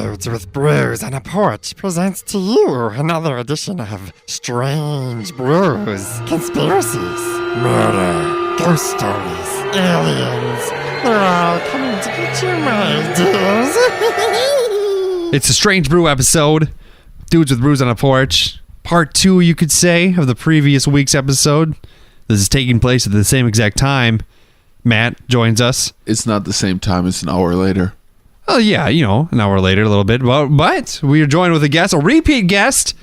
Dudes with Brews on a Porch presents to you another edition of Strange Brews. Conspiracies, murder, ghost stories, aliens. They're all coming to get you, my dears. It's a Strange Brew episode. Dudes with Brews on a Porch. Part 2, you could say, of the previous week's episode. This is taking place at the same exact time. Matt joins us. It's not the same time. It's an hour later. Oh, yeah, you know, an hour later, a little bit. But we are joined with a guest, a repeat guest.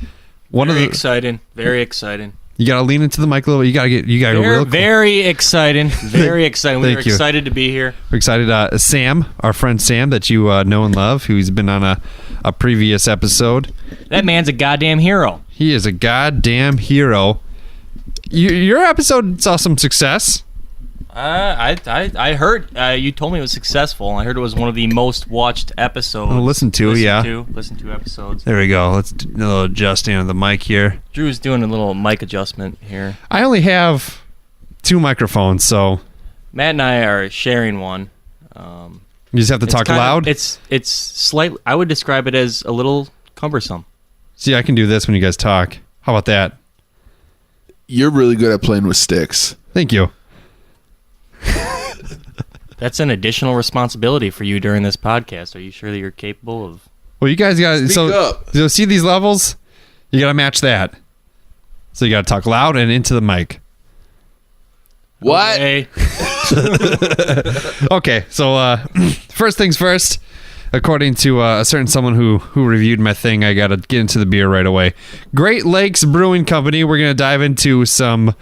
Very exciting. Very exciting. You got to lean into the mic a little bit. You got to go real quick. Very exciting. Very exciting. We're Thank you. excited to be here. We're excited. Sam, our friend Sam, that you know and love, who's been on a previous episode. That man's a goddamn hero. He is a goddamn hero. Your episode saw some success. I heard you told me it was successful. I heard it was one of the most watched episodes. Listen to episodes. There we go. Let's do a little adjusting of the mic here. Drew's doing a little mic adjustment here. I only have 2 microphones, so Matt and I are sharing one. You just have to talk loud. It's slightly. I would describe it as a little cumbersome. See, I can do this when you guys talk. How about that? You're really good at playing with sticks. Thank you. That's an additional responsibility for you during this podcast. Are you sure that you're capable of? Well, you guys got Speak up. So see these levels? You got to match that. So you got to talk loud and into the mic. What? Okay. Okay, so first things first. According to a certain someone who reviewed my thing, I got to get into the beer right away. Great Lakes Brewing Company. We're going to dive into some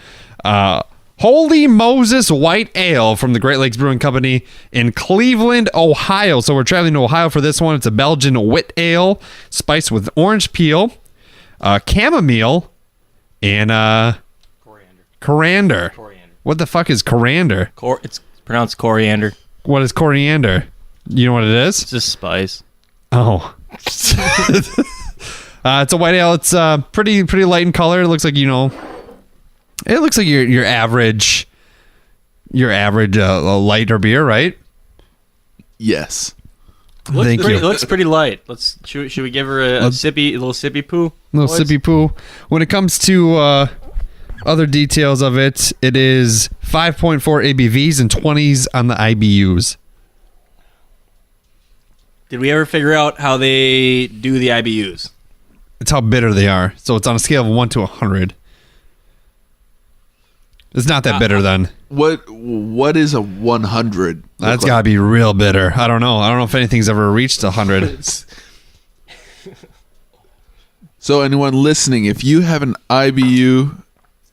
Holy Moses White Ale from the Great Lakes Brewing Company in Cleveland, Ohio. So we're traveling to Ohio for this one. It's a Belgian wit ale spiced with orange peel, chamomile, and coriander. What the fuck is coriander? It's pronounced coriander. What is coriander? You know what it is? It's just spice. Oh. It's a white ale. It's pretty light in color. It looks like, it looks like your average lighter beer, right? Yes. Thank you. It looks pretty light. Should we give her a little sippy poo? Little sippy poo. When it comes to other details of it, it is 5.4 ABVs and 20s on the IBUs. Did we ever figure out how they do the IBUs? It's how bitter they are. So it's on a scale of 1 to 100. It's not that bitter then. What is a 100? That's got to be real bitter. I don't know. I don't know if anything's ever reached 100. So anyone listening, if you have an IBU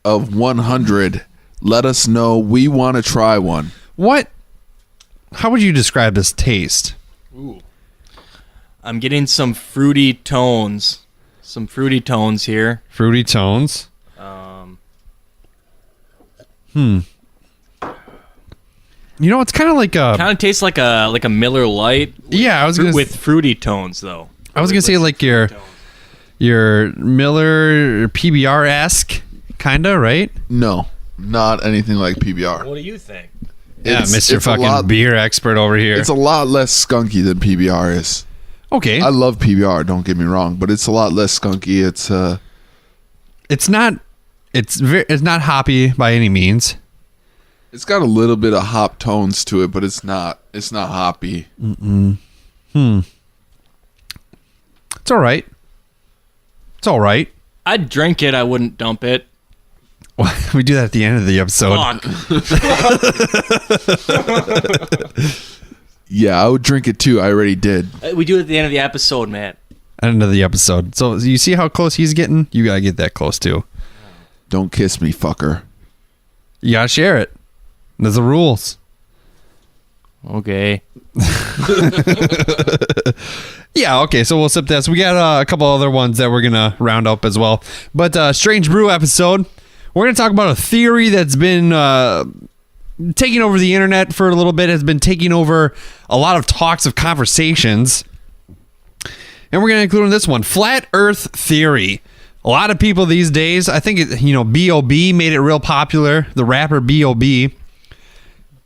of 100, let us know. We want to try one. What? How would you describe this taste? Ooh. I'm getting some fruity tones. Some fruity tones here. Fruity tones. It's kind of like a... Kind of tastes like a Miller Lite. Yeah, I was gonna... With fruity tones, though. I was gonna say like your Miller PBR-esque, kind of, right? No, not anything like PBR. What do you think? Yeah, Mr. Fucking beer expert over here. It's a lot less skunky than PBR is. Okay. I love PBR, don't get me wrong, but it's a lot less skunky. It's not hoppy by any means. It's got a little bit of hop tones to it, but it's not hoppy. It's all right. It's all right. I'd drink it. I wouldn't dump it. We do that at the end of the episode. Yeah, I would drink it too. I already did. We do it at the end of the episode, Matt. End of the episode. So you see how close he's getting? You gotta get that close too. Don't kiss me, fucker. You gotta share it. There's the rules. Okay. Yeah, okay, so we'll sip this. We got a couple other ones that we're gonna round up as well. But Strange Brew episode, we're gonna talk about a theory that's been taking over the internet for a little bit, has been taking over a lot of talks of conversations. And we're gonna include in this one, Flat Earth Theory. A lot of people these days, I think, B.O.B. made it real popular, the rapper B.O.B.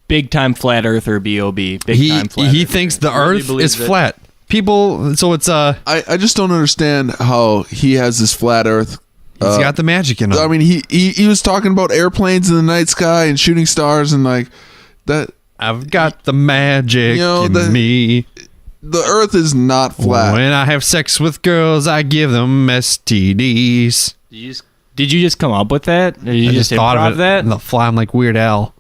Big time flat earther, B.O.B. Big time flat He earther. thinks the earth is flat. people. So it's I just don't understand how he has this flat Earth. He's got the magic in him. I mean, he was talking about airplanes in the night sky and shooting stars and like that. I've got the magic in me. The Earth is not flat. When I have sex with girls, I give them STDs. Did you just come up with that? Or did you I just thought of it. that? And flying like Weird Al.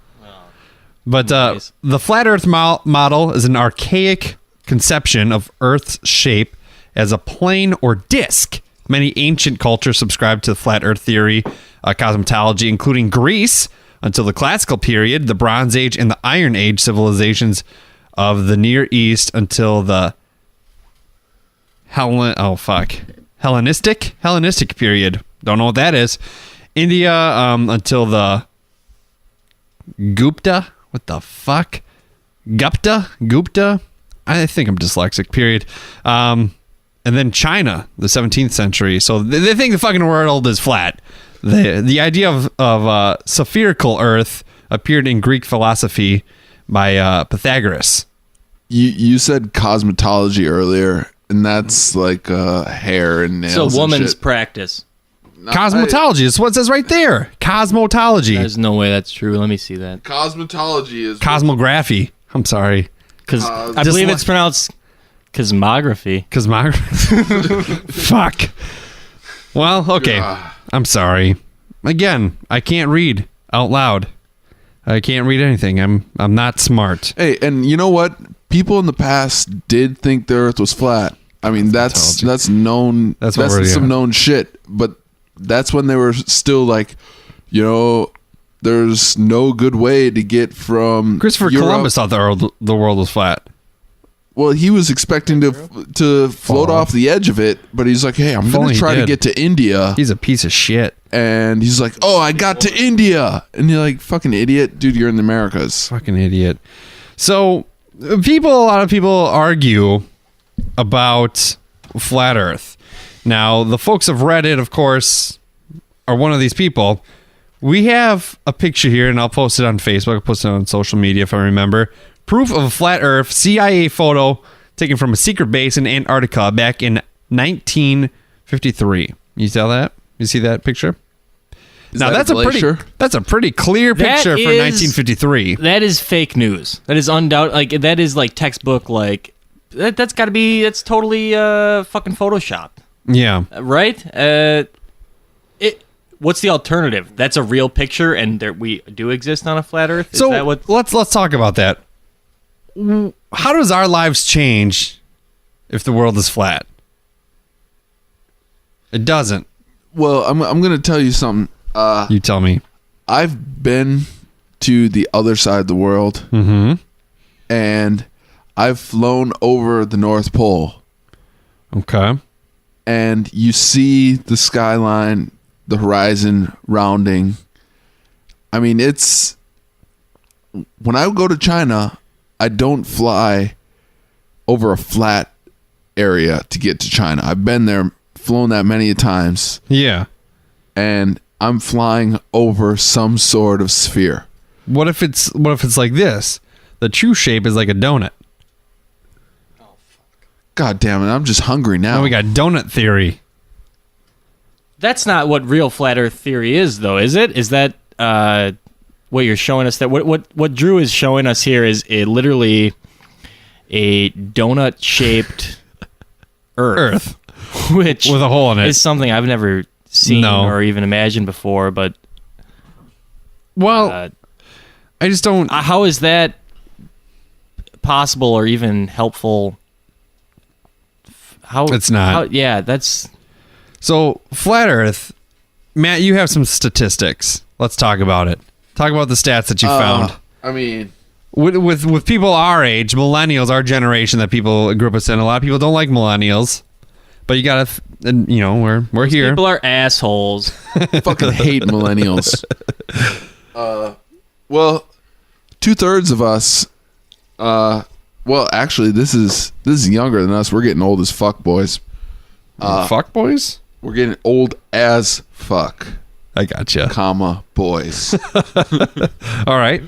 But nice. the flat Earth model is an archaic conception of Earth's shape as a plane or disk. Many ancient cultures subscribed to the flat Earth theory, cosmology, including Greece until the Classical period, the Bronze Age, and the Iron Age civilizations of the Near East until the Hellenistic period. Don't know what that is. India until the Gupta. What the fuck? Gupta? I think I'm dyslexic, period. And then China, the 17th century. So they think the fucking world is flat. The idea of spherical Earth appeared in Greek philosophy by Pythagoras. You said cosmetology earlier, and that's like hair and nails. So woman's and shit. practice. Cosmetology is what it says right there. Cosmetology. There's no way that's true. Let me see that. Cosmetology is Cosmography. I'm sorry. Because I believe it's pronounced cosmography. Cosmography. Fuck. Well, okay. I'm sorry. Again, I can't read out loud. I can't read anything. I'm not smart. Hey, and you know what? People in the past did think the Earth was flat. I mean, that's known. That's some known shit. But that's when they were still like, there's no good way to get from Christopher Europe. Columbus thought the world was flat. Well, he was expecting to float off the edge of it, but he's like, hey, I'm going to try to get to India. He's a piece of shit. And he's like, oh, I got to India. And you're like, fucking idiot. Dude, you're in the Americas. Fucking idiot. So, a lot of people argue about flat Earth. Now, the folks of Reddit, of course, are one of these people. We have a picture here, and I'll post it on Facebook. I'll post it on social media if I remember. Proof of a flat Earth CIA photo taken from a secret base in Antarctica back in 1953. You see that? You see that picture? Now that's a pretty clear picture for 1953. That is fake news. That is undoubted. That is textbook. That's got to be. That's totally fucking Photoshop. Yeah. Right. What's the alternative? That's a real picture, and we do exist on a flat Earth. Is that what? Let's talk about that. How does our lives change if the world is flat? It doesn't. Well, I'm going to tell you something. You tell me. I've been to the other side of the world, and I've flown over the North Pole. Okay. And you see the skyline, the horizon rounding. I mean, when I go to China, I don't fly over a flat area to get to China. I've been there, flown that many times. Yeah. And I'm flying over some sort of sphere. What if it's like this? The true shape is like a donut. God damn it, I'm just hungry now. Now we got donut theory. That's not what real flat Earth theory is, though, is it? Is that what you're showing us? That what Drew is showing us here is literally a donut-shaped Earth, which with a hole in it is something I've never seen or even imagined before. But I just don't. How is that possible or even helpful? How it's not. That's. So, flat Earth, Matt, you have some statistics. Let's talk about it. Talk about the stats that you found. I mean, with people our age, millennials, our generation that people group us in. A lot of people don't like millennials, but you gotta, we're here. People are assholes. Fucking hate millennials. Well, 2/3 of us. Well, actually, this is younger than us. We're getting old as fuck, boys. Fuck boys. We're getting old as fuck. I gotcha. Comma boys. All right.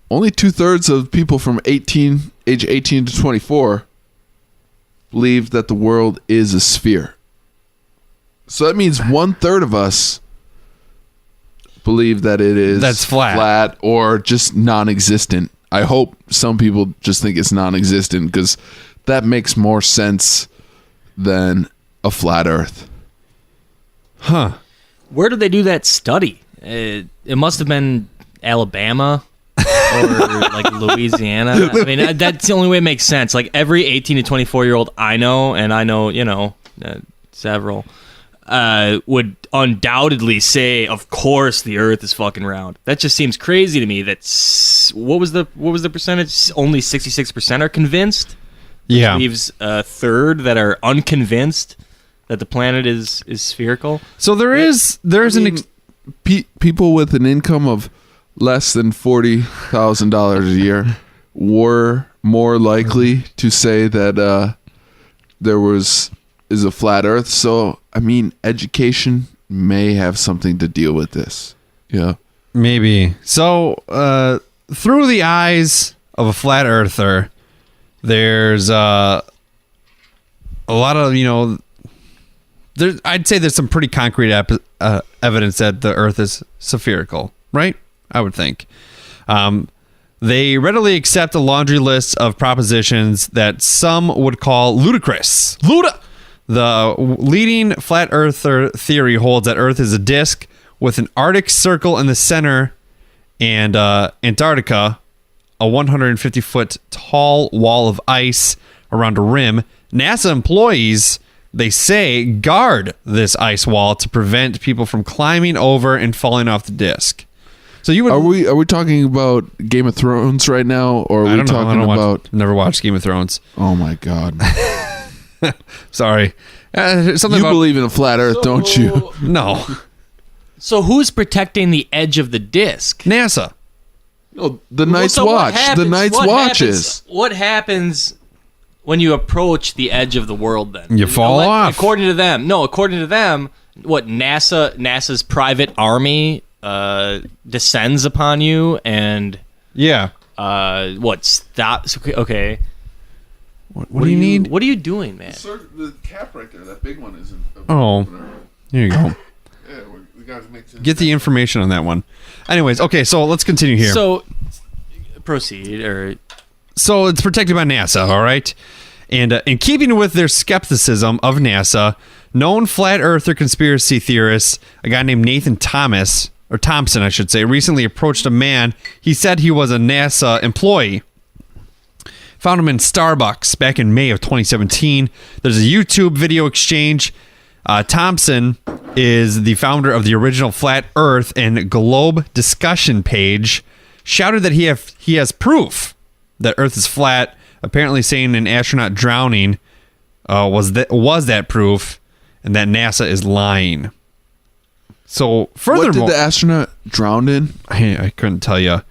Only 2/3 of people from 18 age 18 to 24 believe that the world is a sphere. So that means 1/3 of us believe that it is That's flat. or just non-existent. I hope some people just think it's non-existent because that makes more sense than a flat Earth. Huh. Where did they do that study? It must have been Alabama or like Louisiana. I mean, that's the only way it makes sense. Like every 18 to 24-year-old I know, and I know, several, would undoubtedly say, of course the Earth is fucking round. That just seems crazy to me. That's what was the percentage? Only 66% are convinced. Yeah. Leaves a third that are unconvinced that the planet is spherical. So there's People with an income of less than $40,000 a year were more likely to say that there is a flat Earth. So, I mean, education may have something to deal with this. Yeah. maybe. So through the eyes of a flat earther, there's a lot of, I'd say there's some pretty concrete evidence that the Earth is spherical, right? I would think. They readily accept a laundry list of propositions that some would call ludicrous. The leading flat earther theory holds that Earth is a disk with an Arctic Circle in the center and Antarctica, a 150-foot tall wall of ice around a rim. NASA employees, they say, guard this ice wall to prevent people from climbing over and falling off the disk. So you would, are we talking about Game of Thrones right now, or are we talking about? Never watched Game of Thrones. Oh my God! Sorry. Something You about, believe in a flat Earth, don't you? No. So who's protecting the edge of the disc? NASA. Oh, the Night's So what Watch. happens- The Night's what Watches. What happens when you approach the edge of the world? Then You fall off. According to them, what NASA's private army descends upon you and Yeah. stops? Okay. What do you need? What are you doing, man? The cap right there, that big one isn't. Oh. Here you go. Yeah, we got to make sense. Get the information on that one. Anyways, okay, so let's continue here. So proceed. So it's protected by NASA, all right? And in keeping with their skepticism of NASA, known flat earther conspiracy theorist, a guy named Nathan Thompson, I should say, recently approached a man. He said he was a NASA employee. Found him in Starbucks back in May of 2017. There's a YouTube video exchange. Thompson is the founder of the original Flat Earth and Globe discussion page. Shouted that he has proof that Earth is flat. Apparently, saying an astronaut drowning was that proof, and that NASA is lying. So furthermore, what did the astronaut drown in? I couldn't tell you.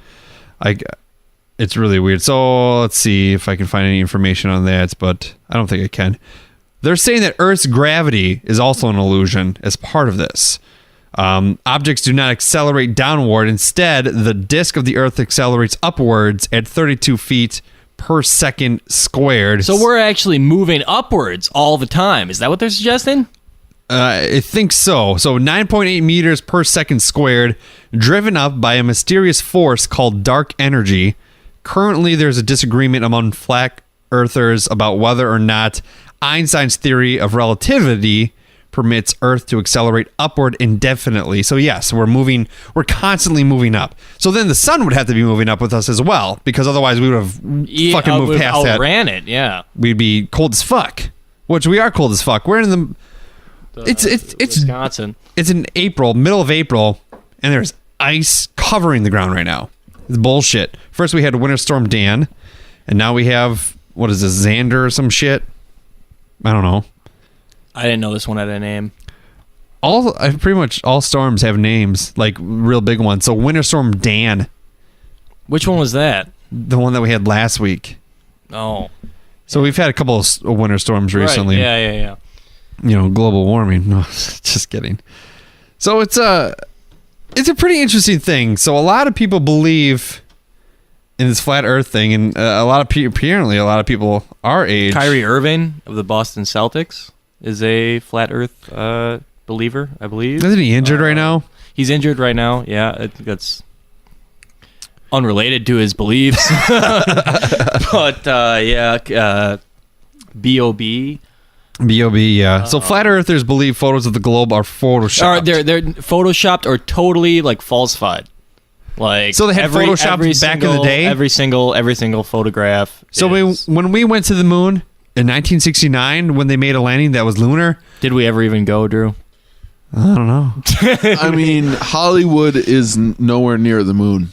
It's really weird. So let's see if I can find any information on that, but I don't think I can. They're saying that Earth's gravity is also an illusion as part of this. Objects do not accelerate downward. Instead, the disk of the Earth accelerates upwards at 32 feet per second squared. So we're actually moving upwards all the time. Is that what they're suggesting? I think so. So 9.8 meters per second squared, driven up by a mysterious force called dark energy. Currently, there's a disagreement among flat earthers about whether or not Einstein's theory of relativity permits Earth to accelerate upward indefinitely. So yes, we're constantly moving up. So then the sun would have to be moving up with us as well, because otherwise we would have fucking moved past that. Outran it, yeah. We'd be cold as fuck, which we are cold as fuck. We're in the it's Wisconsin. It's in April, middle of April, and there's ice covering the ground right now. It's bullshit. First we had Winter Storm Dan, and now we have, what is this, Xander or some shit? I don't know. I didn't know this one had a name. Pretty much all storms have names, like real big ones. So Winter Storm Dan, Which one was that? the one that we had last week. Oh. So we've had a couple of winter storms recently. Right. Yeah. Global warming. No, just kidding. So it's a pretty interesting thing. So a lot of people believe in this flat Earth thing, and apparently a lot of people our age. Kyrie Irving of the Boston Celtics is a flat Earth believer, I believe. Isn't he injured right now? He's injured right now. Yeah, I think that's unrelated to his beliefs. But B.O.B. B.O.B. Yeah. So flat Earthers believe photos of the globe are photoshopped. They're photoshopped or totally like falsified. Like so they had photoshopped back in the day. Every single photograph. So when we went to the moon in 1969, when they made a landing that was lunar, did we ever even go, Drew? I don't know. I mean, Hollywood is nowhere near the moon.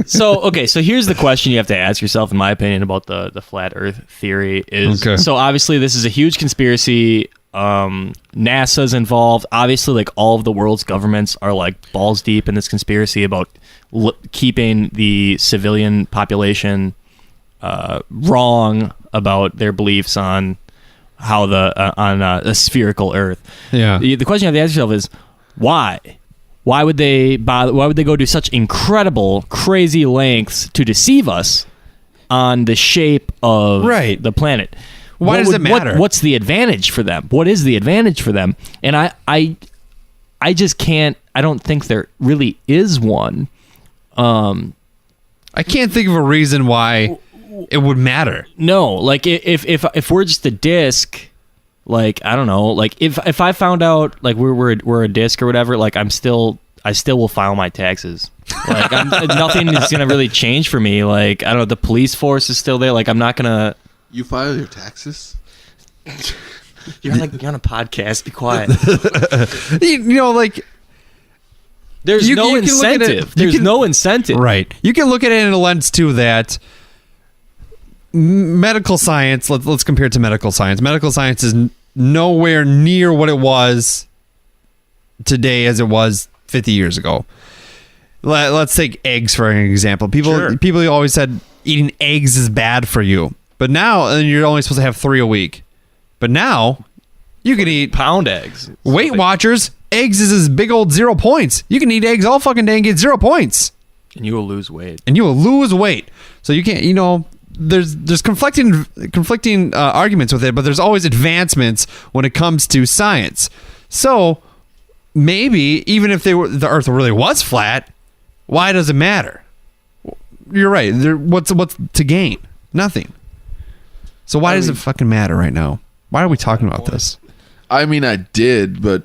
So here's the question you have to ask yourself, in my opinion, about the flat Earth theory is, so obviously this is a huge conspiracy. NASA's involved. Obviously, like all of the world's governments are like balls deep in this conspiracy about keeping the civilian population wrong about their beliefs on how on a spherical Earth. Yeah. The question you have to ask yourself is why? Why would they bother? Why would they go to such incredible, crazy lengths to deceive us on the shape of the planet? Why does it matter? What's the advantage for them? What is the advantage for them? And I just can't. I don't think there really is one. I can't think of a reason why it would matter. No, like if we're just a disc. Like, I don't know, like if I found out like we're a disc or whatever, like I still will file my taxes. Like nothing is gonna really change for me. Like, I don't know, the police force is still there. Like, I'm not gonna. You file your taxes? You're on a podcast. Be quiet. Like there's no incentive. There's no incentive. Right. You can look at it in a lens too that medical science, let's compare it to medical science. Medical science is nowhere near what it was today as it was 50 years ago. Let's take eggs for an example. People always said eating eggs is bad for you. But now, and you're only supposed to have 3 a week. But now, you can eat pound eggs. Weight Watchers, eggs is this big old 0 points. You can eat eggs all fucking day and get 0 points. And you will lose weight. So you can't, there's conflicting arguments with it, but there's always advancements when it comes to science. So maybe even if the Earth really was flat, why does it matter? You're right. What's to gain? Nothing. So why does it fucking matter right now? Why are we talking about this? I mean, I did, but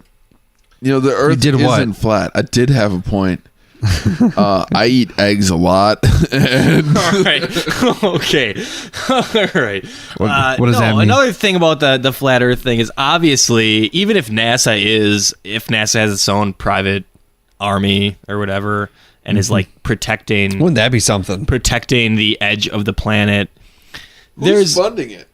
the Earth isn't flat. I did have a point. I eat eggs a lot. All right. Okay. All right. What does that mean? Another thing about the flat Earth thing is obviously, even if NASA has its own private army or whatever, and is like protecting, wouldn't that be something? Protecting the edge of the planet. Who's funding it?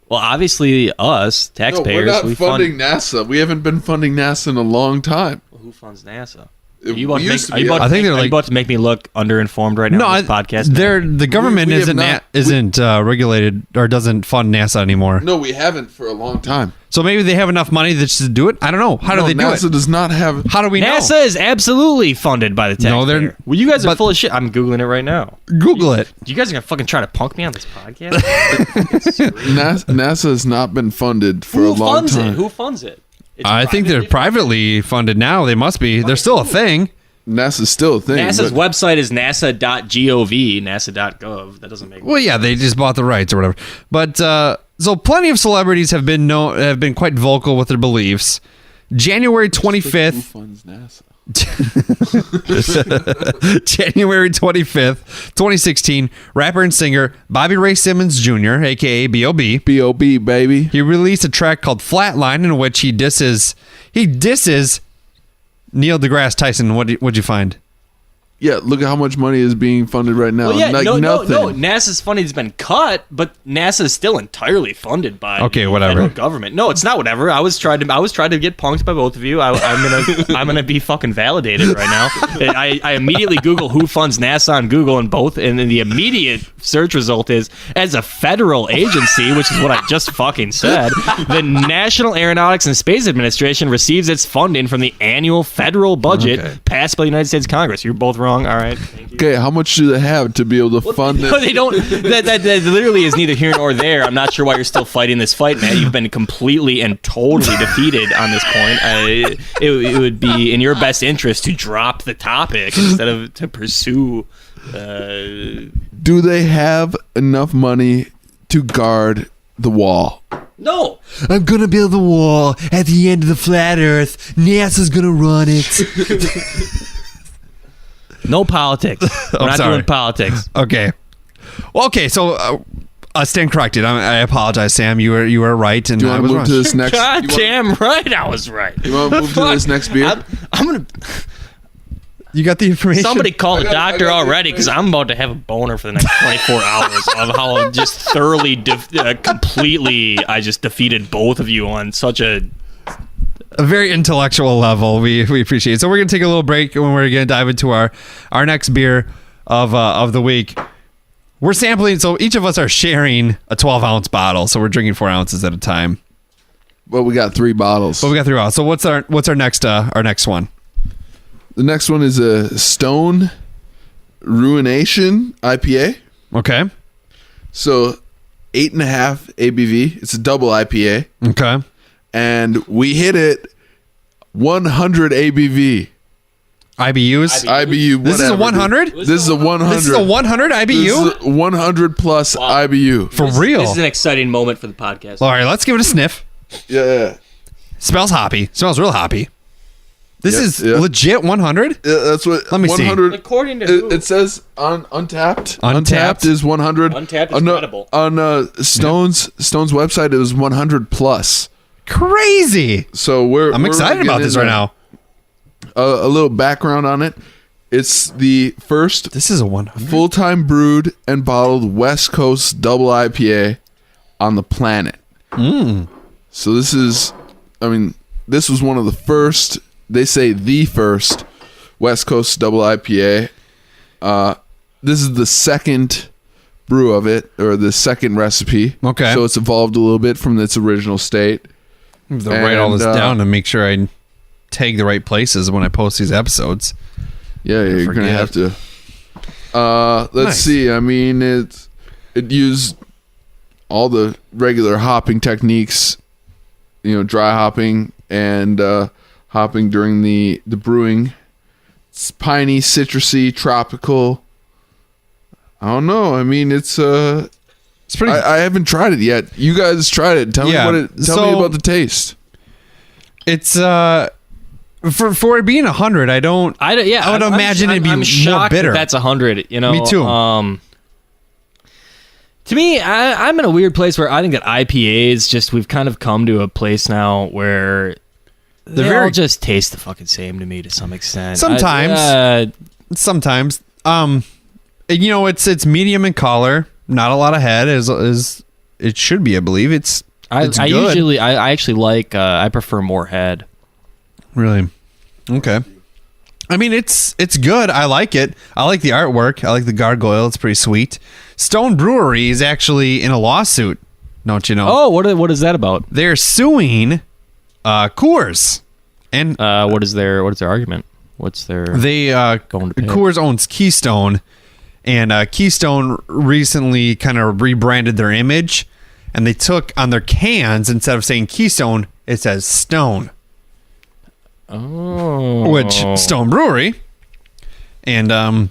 Well, obviously us taxpayers. No, we're not funding NASA. We haven't been funding NASA in a long time. Well, who funds NASA? Are you about to make me look underinformed right now on this podcast? The government isn't regulated or doesn't fund NASA anymore. No, we haven't for a long time. So maybe they have enough money to do it? I don't know. How do they do it? NASA does not have... How do we know? NASA is absolutely funded by the taxpayer. Well, you guys are full of shit. I'm Googling it right now. Google it. You guys are going to fucking try to punk me on this podcast? NASA has not been funded for a long time. Who funds it? I think they're privately funded now. They must be. They're still a thing. NASA's still a thing. NASA's website is nasa.gov, nasa.gov. That doesn't make Well, yeah, they just bought the rights or whatever. But so plenty of celebrities have been quite vocal with their beliefs. January 25th. Who funds NASA? January 25th, 2016, rapper and singer Bobby Ray Simmons Jr., aka B.O.B. B.O.B. baby. He released a track called Flatline in which he disses Neil deGrasse Tyson. What'd you find? Yeah, look at how much money is being funded right now. Well, yeah, nothing. No. NASA's funding has been cut, but NASA is still entirely funded by the federal government. No, it's not whatever. I was trying to get punked by both of you. I'm gonna be fucking validated right now. I immediately Google who funds NASA on Google and the immediate search result is as a federal agency, which is what I just fucking said. The National Aeronautics and Space Administration receives its funding from the annual federal budget passed by the United States Congress. You're both wrong. wrong. All right. Thank you. Okay, how much do they have to be able to fund No, this? they don't. That literally is neither here nor there. I'm not sure why you're still fighting this fight, man. You've been completely and totally defeated on this point. It would be in your best interest to drop the topic instead of to pursue. Do they have enough money to guard the wall? No. I'm gonna build the wall at the end of the flat Earth. NASA's gonna run it. No politics. We're not sorry. doing politics. Okay. Well, okay. So I stand corrected. I apologize, Sam. You were right, and Do you I want was to move wrong. to this next? God you want- damn right, I was right. You want to move to this next beer? I'm gonna. You got the information. Somebody call the doctor I got already, because I'm about to have a boner for the next 24 hours of how just thoroughly, completely, I just defeated both of you on such a very intellectual level. We appreciate it. So we're gonna take a little break, and we're gonna dive into our next beer of the week. We're sampling, so each of us are sharing a 12-ounce bottle. So we're drinking 4 ounces at a time. Well, we got 3 bottles. But we got 3 bottles. So what's our next one? The next one is a Stone Ruination IPA. Okay. So 8.5 ABV. It's a double IPA. Okay. And we hit it 100 ABV. IBUs. IBU. This is a whatever, 100. dude. This is a 100. This is a 100 IBU This is a 100 plus IBU. for real. This is an exciting moment for the podcast. All right, let's give it a sniff. Yeah. Smells hoppy. Smells real hoppy. This Yep, is yep. legit 100. That's what. Let me see. 100. According to who? It says on Untapped. Untapped. is 100. Untapped is on, credible. On Stone's website, it was 100 plus. Crazy. So I'm excited about this right now. A little background on it. It's the first This is a 100. full-time brewed and bottled West Coast double IPA on the planet. So this is, this was one of the first, they say the first West Coast double IPA. This is the second brew of it, or the second recipe. Okay. So it's evolved a little bit from its original state. I have to write all this And, down to make sure I tag the right places when I post these episodes. Yeah, you're forget. gonna have to. Let's Nice. see. It used all the regular hopping techniques, dry hopping and hopping during the brewing. It's piney, citrusy, tropical. I don't know. It's It's pretty. I haven't tried it yet. You guys tried it. Tell Yeah, me tell me about the taste. it's for it being 100. I would imagine it'd be I'm more shocked bitter. That's 100. Me too. To me, I'm in a weird place where I think that IPAs we've kind of come to a place now where they very- all just taste the fucking same to me to some extent. Sometimes. Sometimes. It's medium in color. Not a lot of head as it should be. I believe it's good. I actually like. I prefer more head. Really? Okay. It's good. I like it. I like the artwork. I like the gargoyle. It's pretty sweet. Stone Brewery is actually in a lawsuit. Don't you know? Oh, what is that about? They're suing Coors. And What is their argument? What's their they going to pay? Coors owns Keystone, and Keystone recently kind of rebranded their image, and they took on their cans, instead of saying Keystone, it says Stone. Oh, Which Stone Brewery, and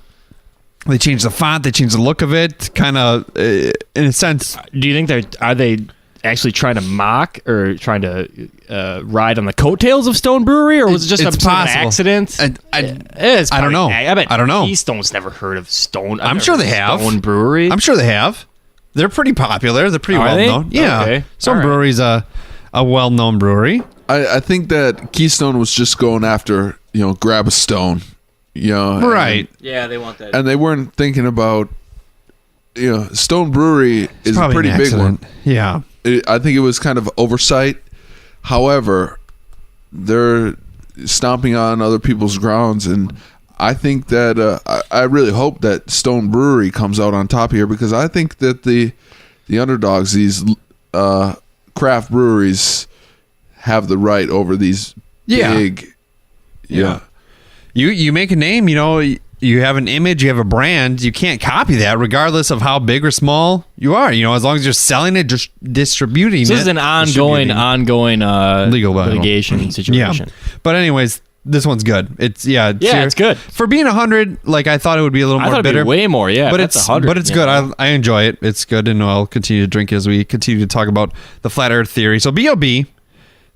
they changed the font, they changed the look of it, kind of in a sense. Do you think are they actually trying to mock or trying to ride on the coattails of Stone Brewery, or was it just It's a sort of possible. accident? It's I don't know. I bet I don't know. Keystone's never heard of Stone. I'm sure they have. Stone Brewery. I'm sure they have. They're pretty popular. They're pretty Are well they? known. Yeah, Okay. Stone All right. Brewery's a well-known brewery. I think that Keystone was just going after, grab a stone, Right. Yeah, they want that. And they weren't thinking about, Stone Brewery is a Probably pretty an big one. accident. Yeah. I think it was kind of oversight. However, they're stomping on other people's grounds, and I think that I really hope that Stone Brewery comes out on top here, because I think that the underdogs, these craft breweries, have the right over these Yeah. big. Yeah. You make a name, you have an image, you have a brand, you can't copy that regardless of how big or small you are. You know, as long as you're selling it, just distributing So it. this is an ongoing Legal battle. litigation situation. Yeah. But anyways, this one's good. It's it's good. For being 100, like I thought it would be a little I more thought it'd bitter. be way more, yeah. but that's it's 100. but it's good. I enjoy it. It's good, and I'll continue to drink as we continue to talk about the flat Earth theory. So B.O.B.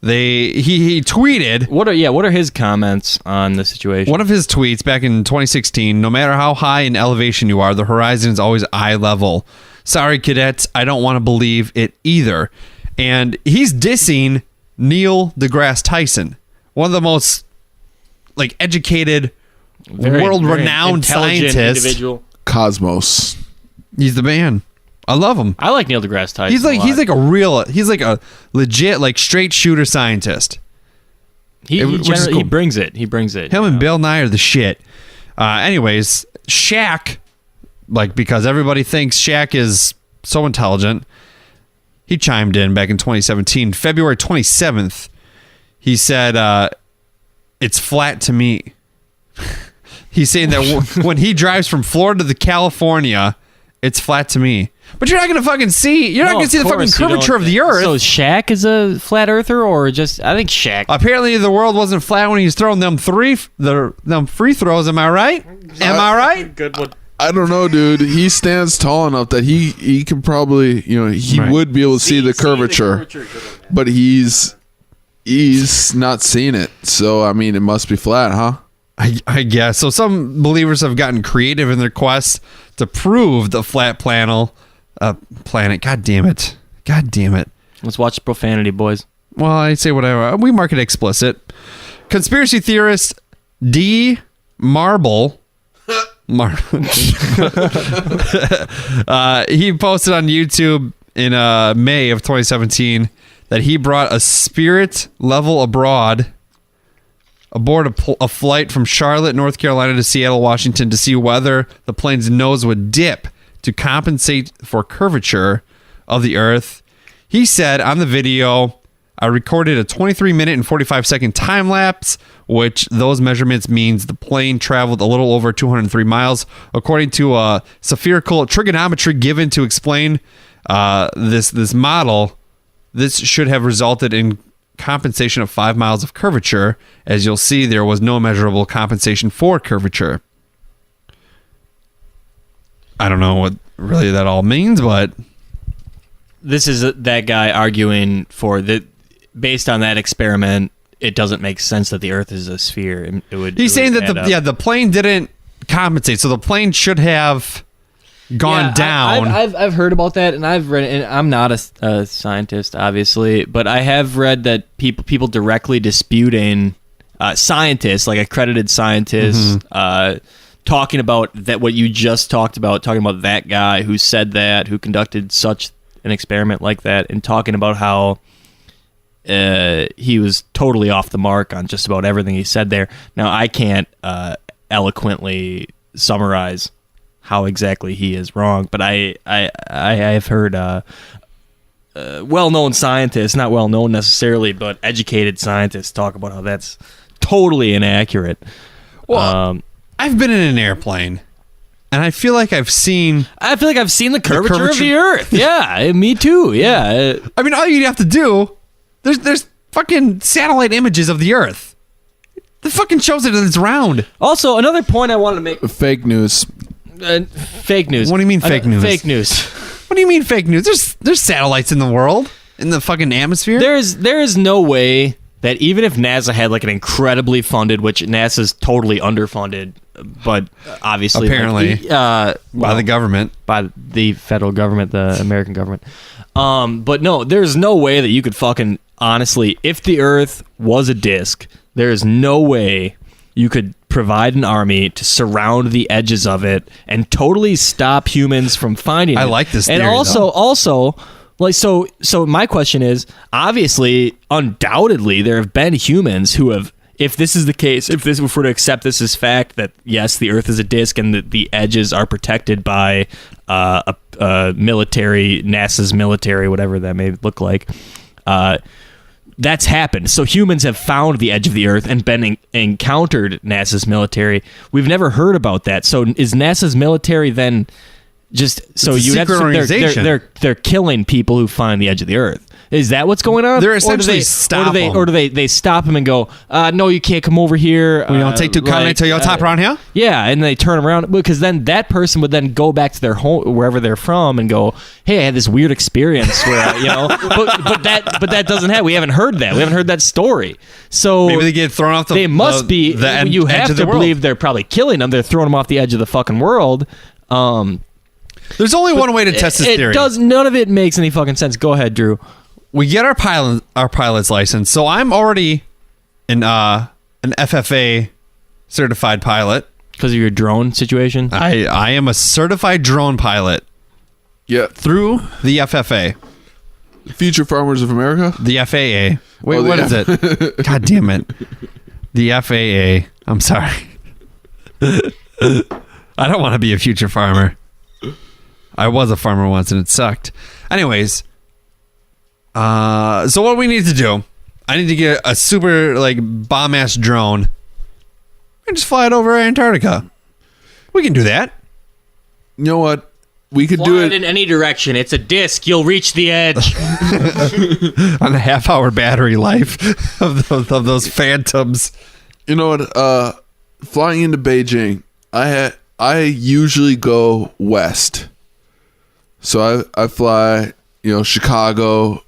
He tweeted What are his comments on the situation? one of his tweets back in 2016. No matter how high in elevation you are, the horizon is always eye level. Sorry, cadets, I don't want to believe it either. And he's dissing Neil deGrasse Tyson, one of the most like educated, world-renowned intelligent scientists. individual. Cosmos. He's the man. I love him. I like Neil deGrasse Tyson. He's like a legit like straight shooter scientist. Which is cool. He brings it. Him and Bill Nye are the shit. Anyways, Shaq, like because everybody thinks Shaq is so intelligent, he chimed in back in 2017, February 27th. He said, "It's flat to me." He's saying that when he drives from Florida to California, it's flat to me. But you're not gonna fucking see. You're not gonna see the fucking curvature of the Earth. So Shaq is a flat earther, or just I think Shaq. Apparently, the world wasn't flat when he was throwing them free throws. Am I right? Am I right? Good one. I don't know, dude. He stands tall enough that he can probably, he Right. would be able to see the curvature, but he's not seeing it. So I mean, it must be flat, huh? I guess. So some believers have gotten creative in their quest to prove the flat planet. God damn it. Let's watch the profanity, boys. Well, I say whatever. We mark it explicit. Conspiracy theorist D. Marble. He posted on YouTube in May of 2017 that he brought a spirit level aboard a flight from Charlotte, North Carolina to Seattle, Washington to see whether the plane's nose would dip to compensate for curvature of the Earth. He said on the video, I recorded a 23-minute and 45-second time lapse, which those measurements means the plane traveled a little over 203 miles. According to a spherical trigonometry given to explain this model, this should have resulted in compensation of 5 miles of curvature. As you'll see, there was no measurable compensation for curvature. I don't know what really that all means, but This is that guy arguing for that. Based on that experiment, it doesn't make sense that the Earth is a sphere. he's saying that the plane didn't compensate, so the plane should have gone down. I've heard about that, and I've read. And I'm not a scientist, obviously, but I have read that people directly disputing scientists, like accredited scientists, talking about that. What you just talked about, talking about that guy who said that, who conducted such an experiment like that, and talking about how he was totally off the mark on just about everything he said there. Now, I can't eloquently summarize how exactly he is wrong, but I have heard well-known scientists, not well-known necessarily, but educated scientists talk about how that's totally inaccurate. Well, I've been in an airplane, and I feel like I've seen the curvature of the Earth. Yeah, me too. Yeah. I mean, all you'd have to do, there's fucking satellite images of the Earth. It fucking shows it it's round. Also, another point I wanted to make. Fake news. Fake news. What do you mean fake news? Fake news. What do you mean fake news? There's satellites in the world, in the fucking atmosphere. There is no way that even if NASA had like an incredibly funded, which NASA's totally underfunded, but obviously apparently by the government, by the federal government, the American government. But no, there's no way that you could fucking honestly, if the Earth was a disc, there is no way you could provide an army to surround the edges of it and totally stop humans from finding it. I like this theory, and also like so my question is, obviously, undoubtedly there have been humans who have, if this is the case, if we're to accept this as fact, that yes, the Earth is a disc and that the edges are protected by a military, NASA's military, whatever that may look like, That's happened. So humans have found the edge of the Earth and encountered NASA's military. We've never heard about that. So is NASA's military then just so It's a you have secret organization. they're killing people who find the edge of the Earth? Is that what's going on? They're essentially stop them. Or do they stop them and go, no, you can't come over here. We don't take two continents till your top around here. Yeah, and they turn around because then that person would then go back to their home, wherever they're from, and go, "Hey, I had this weird experience where but that doesn't happen. We haven't heard that. We haven't heard that story. So Maybe they get thrown off the. They must be. You edge have of the to world. believe they're probably killing them. They're throwing them off the edge of the fucking world. There's only one way to test this theory. None of it makes any fucking sense. Go ahead, Drew. We get our pilot's license, so I'm already an FFA certified pilot. Because of your drone situation. I am a certified drone pilot Yeah. through the FFA, Future Farmers of America. the FAA. Wait, Oh, what yeah. is it? God damn it, the FAA. I'm sorry. I don't want to be a future farmer. I was a farmer once and it sucked. Anyways. So what we need to do, I need to get a super bomb ass drone and just fly it over Antarctica. We can do that. You know what? We could Fly do it it. in any direction. It's a disc. You'll reach the edge. On a half-hour battery life of those phantoms. You know what? Flying into Beijing, I usually go west. So I fly, Chicago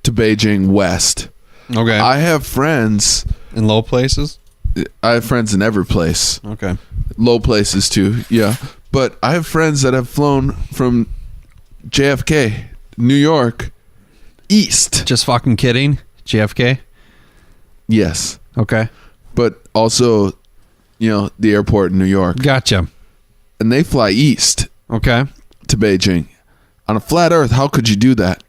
to Beijing west. Okay. I have friends. In low places? I have friends in every place. Okay. Low places too, yeah. But I have friends that have flown from JFK, New York, east. Just fucking kidding. JFK? Yes. Okay. But also, the airport in New York. Gotcha. And they fly east Okay. to Beijing. On a flat earth, how could you do that?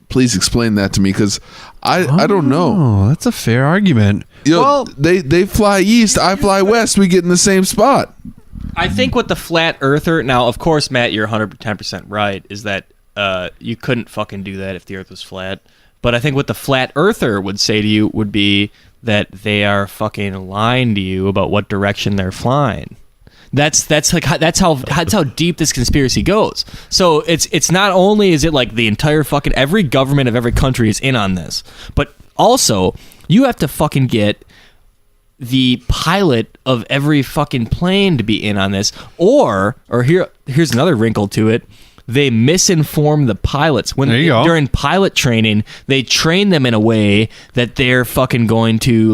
Please explain that to me, because I don't know. Oh, that's a fair argument. Well, They fly east, I fly west, we get in the same spot. I think what the flat earther, now, of course, Matt, you're 110% right, is that you couldn't fucking do that if the earth was flat. But I think what the flat earther would say to you would be that they are fucking lying to you about what direction they're flying. That's how deep this conspiracy goes. So it's not only is it like the entire fucking every government of every country is in on this, but also you have to fucking get the pilot of every fucking plane to be in on this, or here's another wrinkle to it. They misinform the pilots There you go. during pilot training. They train them in a way that they're fucking going to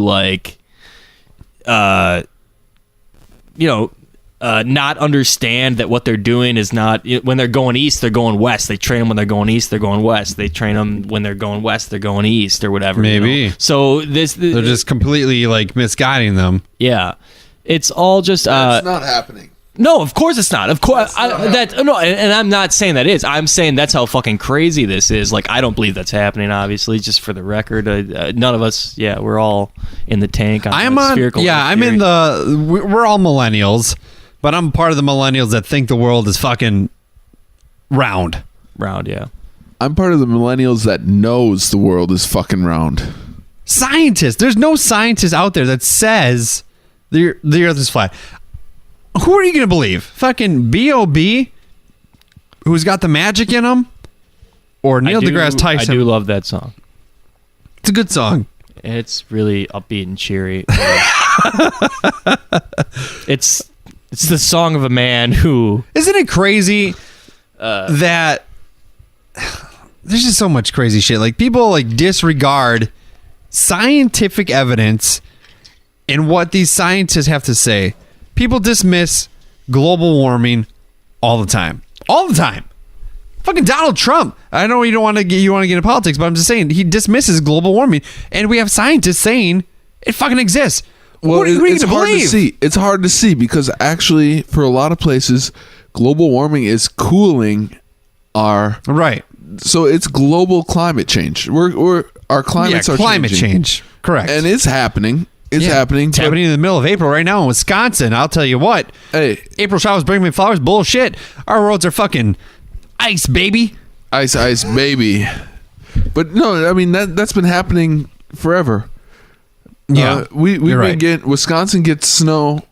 not understand that what they're doing is not when they're going east, they're going west. They train them when they're going east, they're going west. They train them when they're going west, they're going east or whatever. Maybe. So they're just completely misguiding them. yeah, it's all just. It's not happening. No, of course it's not. Of course, and I'm not saying that is. I'm saying that's how fucking crazy this is. I don't believe that's happening. Obviously, just for the record, none of us. Yeah, we're all in the tank. I'm on. spherical Yeah, I'm theory. in the. We're all millennials, but I'm part of the millennials that think the world is fucking round. round. Yeah. I'm part of the millennials that knows the world is fucking round. Scientists. There's no scientist out there that says the Earth is flat. Who are you going to believe? Fucking B.O.B., who's got the magic in him? Or Neil deGrasse Tyson? I do love that song. It's a good song. It's really upbeat and cheery. It's the song of a man who... Isn't it crazy that there's just so much crazy shit? People disregard scientific evidence and what these scientists have to say. People dismiss global warming all the time. All the time. Fucking Donald Trump. I know you want to get into politics, but I'm just saying he dismisses global warming, and we have scientists saying it fucking exists. Well, what are you it's going to hard believe? to see. It's hard to see because actually, for a lot of places, global warming is cooling our. Right. So it's global climate change. Our climates are climate changing. change. Correct. And it's happening. It's Yeah, happening. It's happening in the middle of April right now in Wisconsin. I'll tell you what. Hey, April showers bring me flowers. Bullshit. Our roads are fucking ice, baby. ice, baby. But no, I mean that's been happening forever. Yeah, we've you're been right. getting Wisconsin gets snow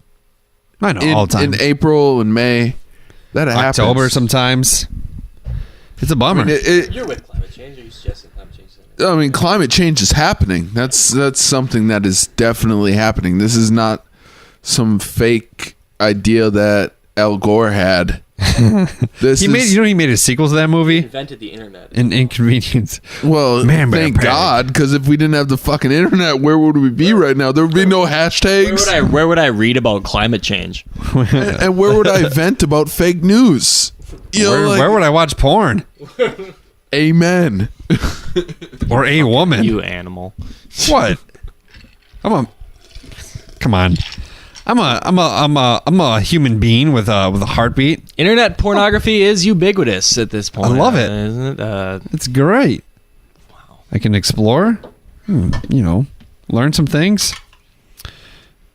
I know all the time. in April and May. That happens. October sometimes. It's a bummer. You're with climate change. Are you suggesting climate change? I mean, climate change is happening. That's something that is definitely happening. This is not some fake idea that Al Gore had. He made a sequel to that movie. Invented the internet. An Inconvenience. Well, Man, but thank apparently- God, because if we didn't have the fucking internet, where would we be right now? There would be no hashtags. Where would I read about climate change? And where would I vent about fake news? You know, Where would I watch porn? Amen. Or a woman? You animal. What? Come on. I'm a human being with a heartbeat. Internet pornography is ubiquitous at this point. I love it. Isn't it? It's great. Wow. I can explore. Learn some things.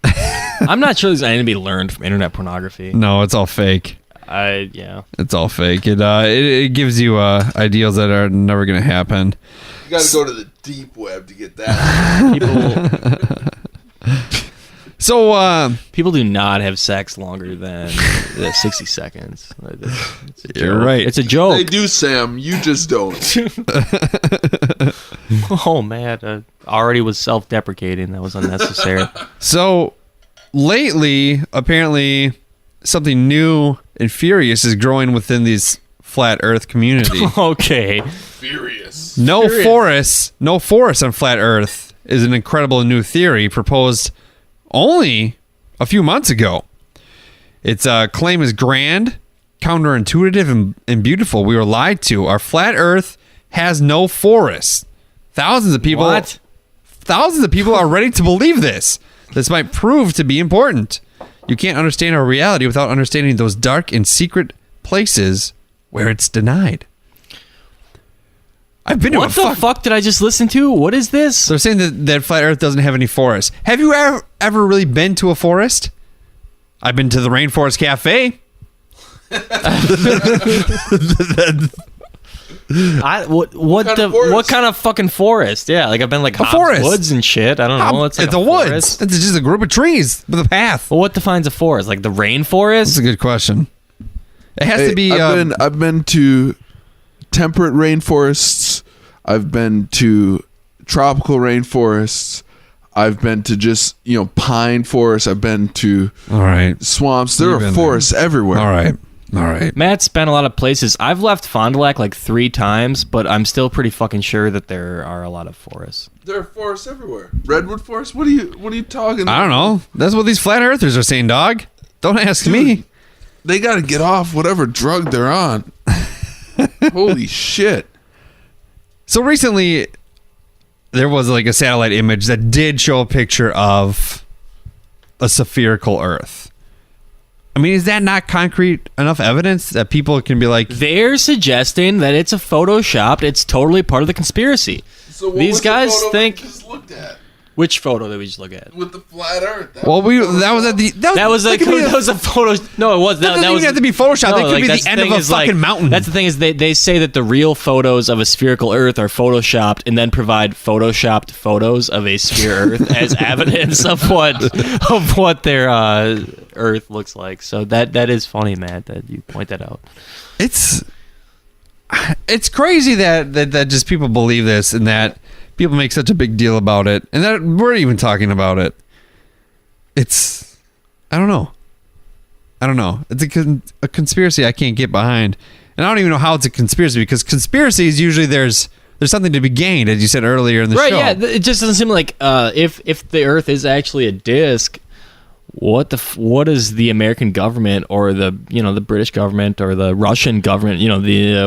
I'm not sure there's anything to be learned from internet pornography. No, it's all fake. Yeah. It's all fake. It gives you ideals that are never going to happen. You got to go to the deep web to get that. So People do not have sex longer than 60 seconds. It's a You're joke. right. It's a joke. They do, Sam. You just don't. Oh man, already was self-deprecating. That was unnecessary. So lately, apparently, something new and furious is growing within these flat Earth community. Okay. Furious. No forests on flat Earth is an incredible new theory proposed only a few months ago. Its claim is grand, counterintuitive, and beautiful. We were lied to. Our flat Earth has no forests. Thousands of people are ready to believe this. This might prove to be important. You can't understand our reality without understanding those dark and secret places where it's denied. I've been to What the fuck did I just listen to? What is this? They're saying that flat Earth doesn't have any forests. Have you ever really been to a forest? I've been to the Rainforest Cafe. What kind of fucking forest? Yeah, like I've been like Hobbs forest. Woods and shit. I don't know. It's like a woods. forest. It's just a group of trees with a path. Well, what defines a forest? Like the rainforest? That's a good question. It has to be. I've been to temperate rainforests. I've been to tropical rainforests. I've been to just pine forests. I've been to all right swamps. There You've are been forests everywhere. All right. Matt's been a lot of places. I've left Fond du Lac like 3 times, but I'm still pretty fucking sure that there are a lot of forests. There are forests everywhere. Redwood forest. What are you talking about? I don't know. That's what these flat earthers are saying, dog. Don't ask me. They got to get off whatever drug they're on. Holy shit. So recently, there was like a satellite image that did show a picture of a spherical Earth. I mean, is that not concrete enough evidence that people can be like... They're suggesting that it's a photoshopped. It's totally part of the conspiracy. So These guys think... we just looked at Which photo did we just look at? with the flat Earth. that was at the... That was a photo. No, it was. That doesn't even have to be photoshopped. That could be that's the end of a thing is, fucking mountain. That's the thing is they say that the real photos of a spherical Earth are photoshopped and then provide photoshopped photos of a sphere Earth as evidence of what their Earth looks like. So that is funny, Matt, that you point that out. It's crazy that just people believe this and that people make such a big deal about it and that we're even talking about it. It's I don't know. It's a conspiracy I can't get behind, and I don't even know how it's a conspiracy, because conspiracies usually there's something to be gained, as you said earlier in the show. Right? Yeah, it just doesn't seem like if the Earth is actually a disc. What is the American government or the British government or the Russian government,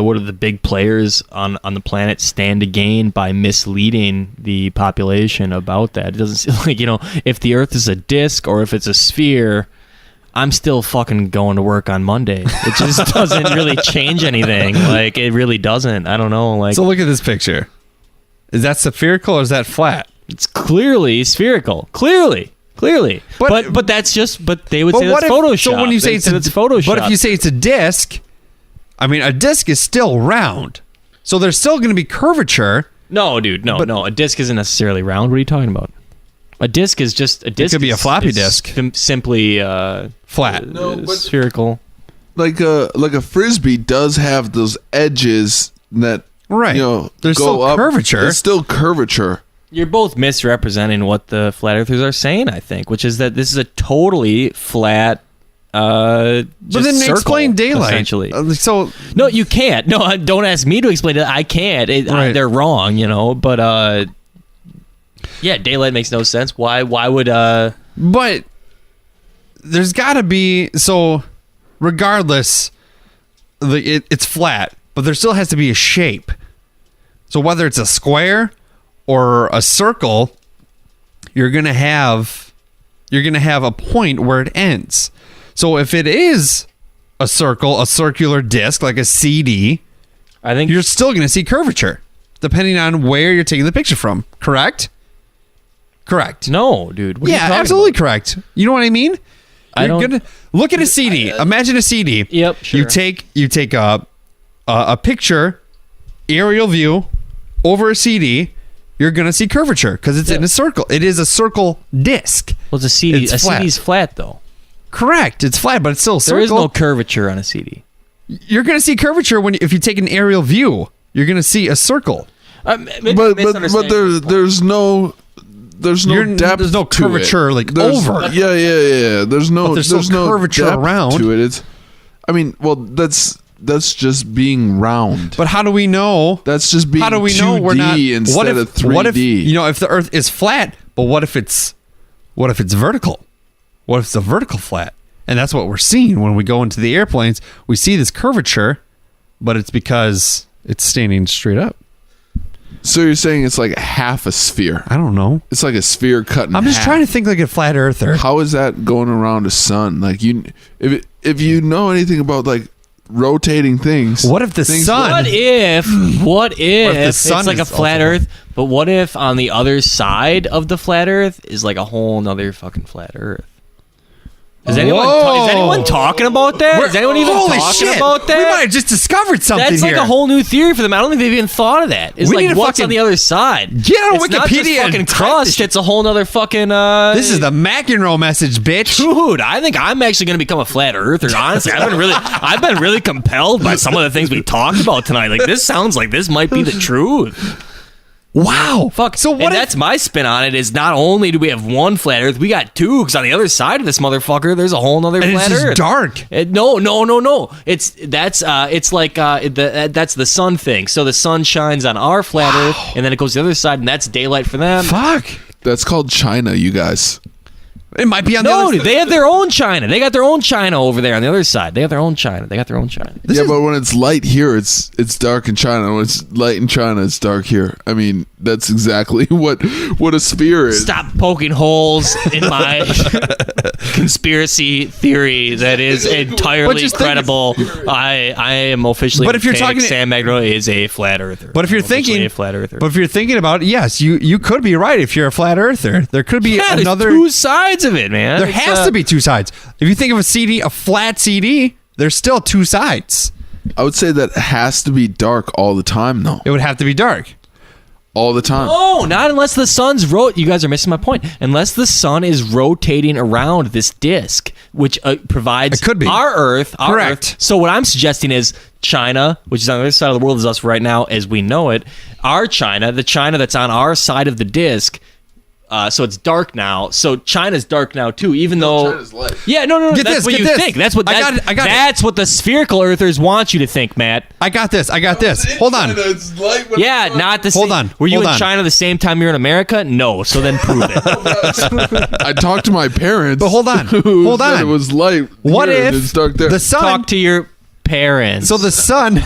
what are the big players on the planet stand to gain by misleading the population about that? It doesn't seem like, if the Earth is a disc or if it's a sphere, I'm still fucking going to work on Monday. It just doesn't really change anything. Like, it really doesn't. I don't know. Like, So look at this picture. Is that spherical or is that flat? it's clearly spherical. Clearly. But that's just. But they would say that's Photoshop. So when you say it's Photoshop, but if you say it's a disc, I mean a disc is still round, so there's still going to be curvature. No, dude, no. A disc isn't necessarily round. What are you talking about? A disc is just a disc. It could be a floppy disk. Simply flat. No, but spherical. like a frisbee does have those edges that Right. There's go still up. curvature. There's still curvature. You're both misrepresenting what the flat earthers are saying, I think, which is that this is a totally flat But then circle, explain daylight. essentially. So No, you can't. No, don't ask me to explain it. I can't. Right. They're wrong, but yeah, daylight makes no sense. Why would but there's got to be, so regardless, it's flat, but there still has to be a shape. So whether it's a square or a circle, you're going to have a point where it ends. So if it is a circle, a circular disc like a CD, I think you're still going to see curvature depending on where you're taking the picture from. Correct? Correct. no, dude. What are you Yeah, talking absolutely about? correct. You know what I mean? I You're don't- gonna look at a CD. Imagine a CD. Yep, sure. You take a picture, aerial view, over a CD. You're gonna see curvature because it's in a circle. It is a circle disc. Well, it's a CD. It's A flat. CD's flat though. Correct. It's flat, but it's still a circle. There is no curvature on a CD. You're gonna see curvature if you take an aerial view. You're gonna see a circle. Maybe But misunderstanding. there's no depth. There's no to curvature, it. like, There's- over. Yeah. There's no. But there's still no curvature depth around. to it. That's just being round. But how do we know? That's just being How do we know 2D we're not? instead What if of 3D. What if if the Earth is flat, but what if it's vertical? What if it's a vertical flat? And that's what we're seeing when we go into the airplanes. We see this curvature, but it's because it's standing straight up. So you're saying it's like half a sphere? I don't know. It's like a sphere cut in I'm just half. trying to think like a flat earther. How is that going around a sun? Like if you know anything about like rotating things. What if the things- sun? What if the sun it's like a is flat also- Earth? But what if on the other side of the flat Earth is like a whole nother fucking flat Earth? Is anyone talking about that? Is anyone even Holy talking shit. about that? We might have just discovered something That's like here. a whole new theory for them. I don't think they've even thought of that. It's We like need to what's fucking on the other side. get on It's not Wikipedia just and fucking type crust. this shit. It's a whole nother fucking. This is the McEnroe message, bitch. Dude, I think I'm actually going to become a flat earther. Honestly, I've been really compelled by some of the things we talked about tonight. Like this sounds like this might be the truth. Wow. Fuck. So what and if that's my spin on it. Is not only do we have one flat Earth, we got two. Because on the other side of this motherfucker, there's a whole nother and flat it's just Earth. dark? No. It's like that's the sun thing. So the sun shines on our flat Earth, and then it goes to the other side, and that's daylight for them. Fuck. That's called China, you guys. It might be on the No, other dude, they have their own China. They got their own China over there on the other side. They have their own China. They got their own China. But when it's light here, it's dark in China. When it's light in China, it's dark here. I mean, that's exactly what a sphere is. Stop poking holes in my conspiracy theory that is entirely just think- credible. I am officially. But if you're saying talking- Sam Magno is a flat earther. But if you're I'm officially thinking a flat earther, But if you're thinking about it, yes, you could be right if you're a flat earther. There could be yeah, another there's two sides of it, man. There It's, has to be two sides. If you think of a CD, a flat CD, there's still two sides. I would say that has to be dark all the time, though. It would have to be dark. All the time. No, not unless the sun's You guys are missing my point. Unless the sun is rotating around this disk, which provides It could be. our Earth. Correct. So what I'm suggesting is China, which is on the other side of the world as us right now as we know it, our China, the China that's on our side of the disk. So it's dark now. So China's dark now too, even though. China's light. Yeah, no. Get That's this, what get you this. think. That's what. I got it, I got it. That's what the spherical earthers want you to think, Matt. I got this. Hold on. It's light when Yeah, it's not the Hold same. on, Were you hold in on. China the same time you're in America? No. So then prove it. I talked to my parents. But hold on. who Hold said on. It was light. What here and if it's dark there? the sun? Talk to your parents. So the sun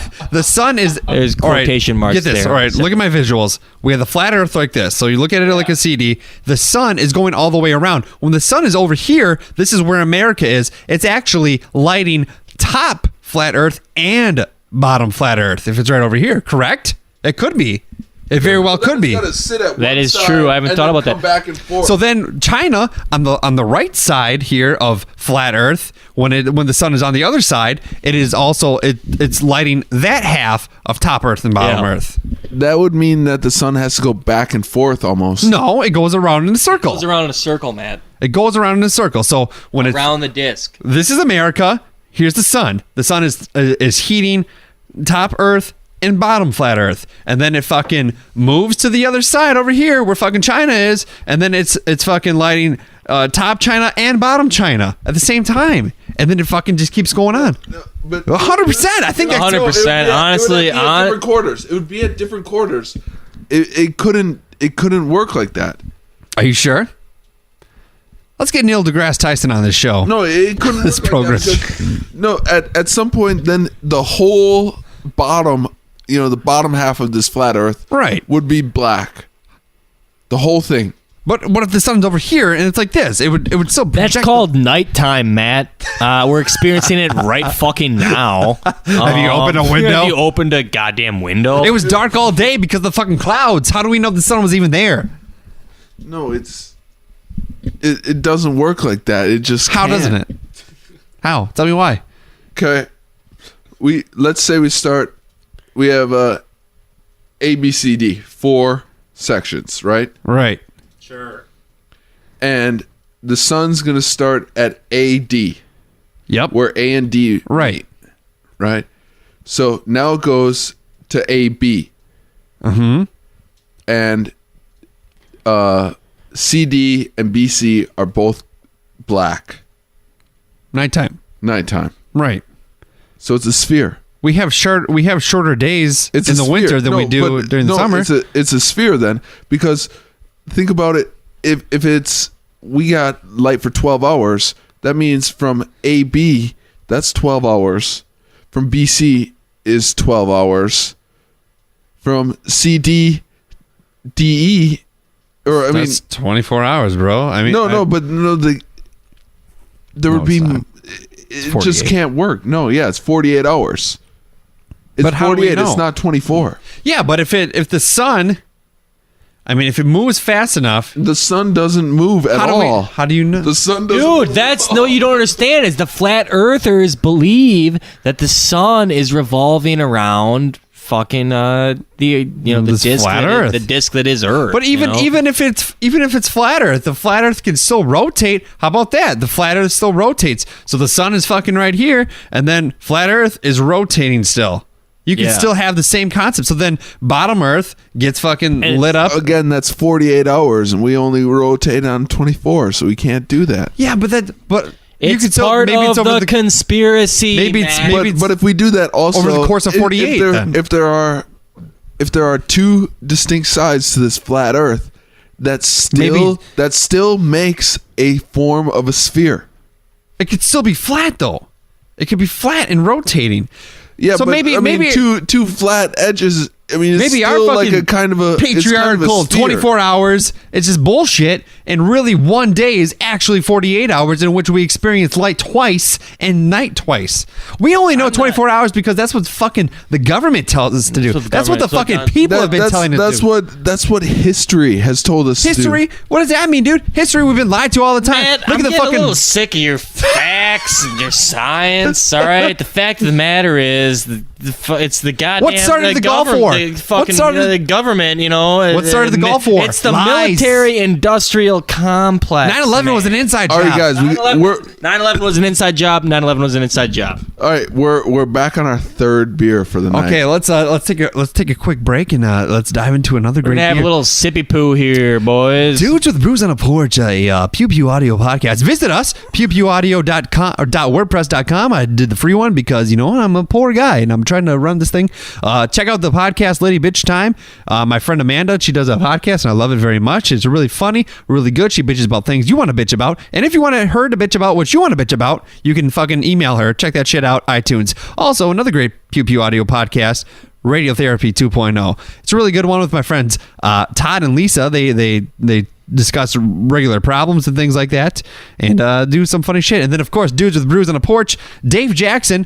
is. There's all right, quotation marks Get this. there. All right, look at my visuals. We have the flat Earth like this. So you look at it like a CD. The sun is going all the way around. When the sun is over here, this is where America is. It's actually lighting top flat Earth and bottom flat Earth. If it's right over here, correct? It could be. It very well could be. That is true. I haven't thought about that. Back and forth. So then China on the right side here of flat Earth, when the sun is on the other side, it is also it's lighting that half of top Earth and bottom Earth. That would mean that the sun has to go back and forth almost. No, it goes around in a circle. It goes around in a circle, Matt. It goes around in a circle. So when around the disc. This is America. Here's the sun. The sun is heating top Earth and bottom flat Earth, and then it fucking moves to the other side over here where fucking China is, and then it's fucking lighting top China and bottom China at the same time, and then it fucking just keeps going on. But 100%. I think that's 100%. Honestly, different quarters. It would be at different quarters. It couldn't work like that. Are you sure? Let's get Neil deGrasse Tyson on this show. No, it couldn't. This work program. Like that. No, at some point, then the whole bottom. The bottom half of this flat Earth would be black. The whole thing. But what if the sun's over here and it's like this? It would still project. That's called nighttime, Matt. We're experiencing it right fucking now. Have you opened a window? Have you opened a goddamn window? It was dark all day because of the fucking clouds. How do we know the sun was even there? No, it doesn't work like that. It just How can't. doesn't it? How? Tell me why. Okay. Let's say we have A, B, C, D, 4 sections, right? Right. Sure. And the sun's going to start at AD. Yep. Where A and D Right. right? So now it goes to AB. Mm-hmm. And CD and BC are both black. Nighttime. Nighttime. Right. So it's a sphere. We have shorter days in the winter than we do during the summer. It's a sphere then, because think about it. If it's we got light for 12 hours, that means from AB that's 12 hours. From BC is 12 hours. From CD, DE, or That's 24 hours, bro. I mean, there would be. It just can't work. No, it's 48 hours. It's but how 48. do we know? It's not 24. Yeah, but if the sun, if it moves fast enough, the sun doesn't move at all. How do you know? The sun doesn't. Dude, you don't understand. Is the flat earthers believe that the sun is revolving around fucking the disc flat Earth. The disc that is Earth. But even if it's flat Earth, the flat Earth can still rotate. How about that? The flat Earth still rotates. So the sun is fucking right here, and then flat Earth is rotating still. You can still have the same concept. So then bottom Earth gets fucking lit up. Again, that's 48 hours, and we only rotate on 24, so we can't do that. Yeah, but you it's could still, part maybe of it's over the conspiracy. But if we do that also over the course of 48, if there are two distinct sides to this flat Earth, that still makes a form of a sphere. It could still be flat though. It could be flat and rotating. Yeah, so but maybe two flat edges. It's maybe still our like a kind of a patriarchal 24 hours. It's just bullshit, and really one day is actually 48 hours in which we experience light twice and night twice. We only know 24 hours because that's what fucking the government tells us to do. That's what the fucking people have been telling us to do. That's what history has told us. History? To do. What does that mean, dude? History we've been lied to all the time. Man, Look I'm at the fucking a little sick of your facts and your science. All right, the fact of the matter is, it's the goddamn. What started the Gulf War? What started the government? What started the Gulf War? It's the military-industrial complex. 9/11 was an inside job. All right, guys, 9/11 was an inside job. 9/11 was an inside job. All right, we're back on our third beer for the night. Okay, let's take a quick break and let's dive into another We're great gonna have beer. a little sippy poo here, boys. Dudes with Brews on a Porch, a Pew Pew audio podcast. Visit us, pewpewaudio.com or .wordpress.com. I did the free one because, I'm a poor guy and I'm trying to run this thing. Check out the podcast Lady Bitch Time. My friend Amanda, she does a podcast and I love it very much. It's really funny, really good. She bitches about things you want to bitch about. And if you want her to bitch about what you want to bitch about, you can fucking email her. Check that shit out, iTunes. Also, another great Pew Pew audio podcast, Radiotherapy 2.0. It's a really good one with my friends Todd and Lisa. They discuss regular problems and things like that and do some funny shit. And then, of course, Dudes with Brews on a Porch, Dave Jackson,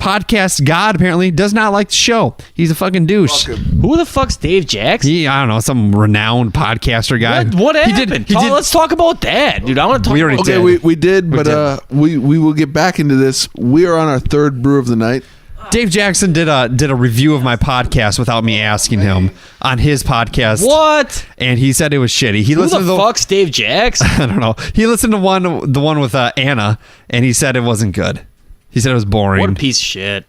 podcast god apparently does not like the show. He's a fucking douche. Who the fuck's Dave Jackson? I don't know, some renowned podcaster guy. What happened? Let's talk about that, dude. I want to talk. We already about did. Okay, we did, but we will get back into this. We are on our third brew of the night. Dave Jackson did a review of my podcast without me asking him on his podcast. What? And he said it was shitty. He Who listened the to fuck's Dave Jackson? I don't know. He listened to the one with Anna, and he said it wasn't good. He said it was boring. What a piece of shit.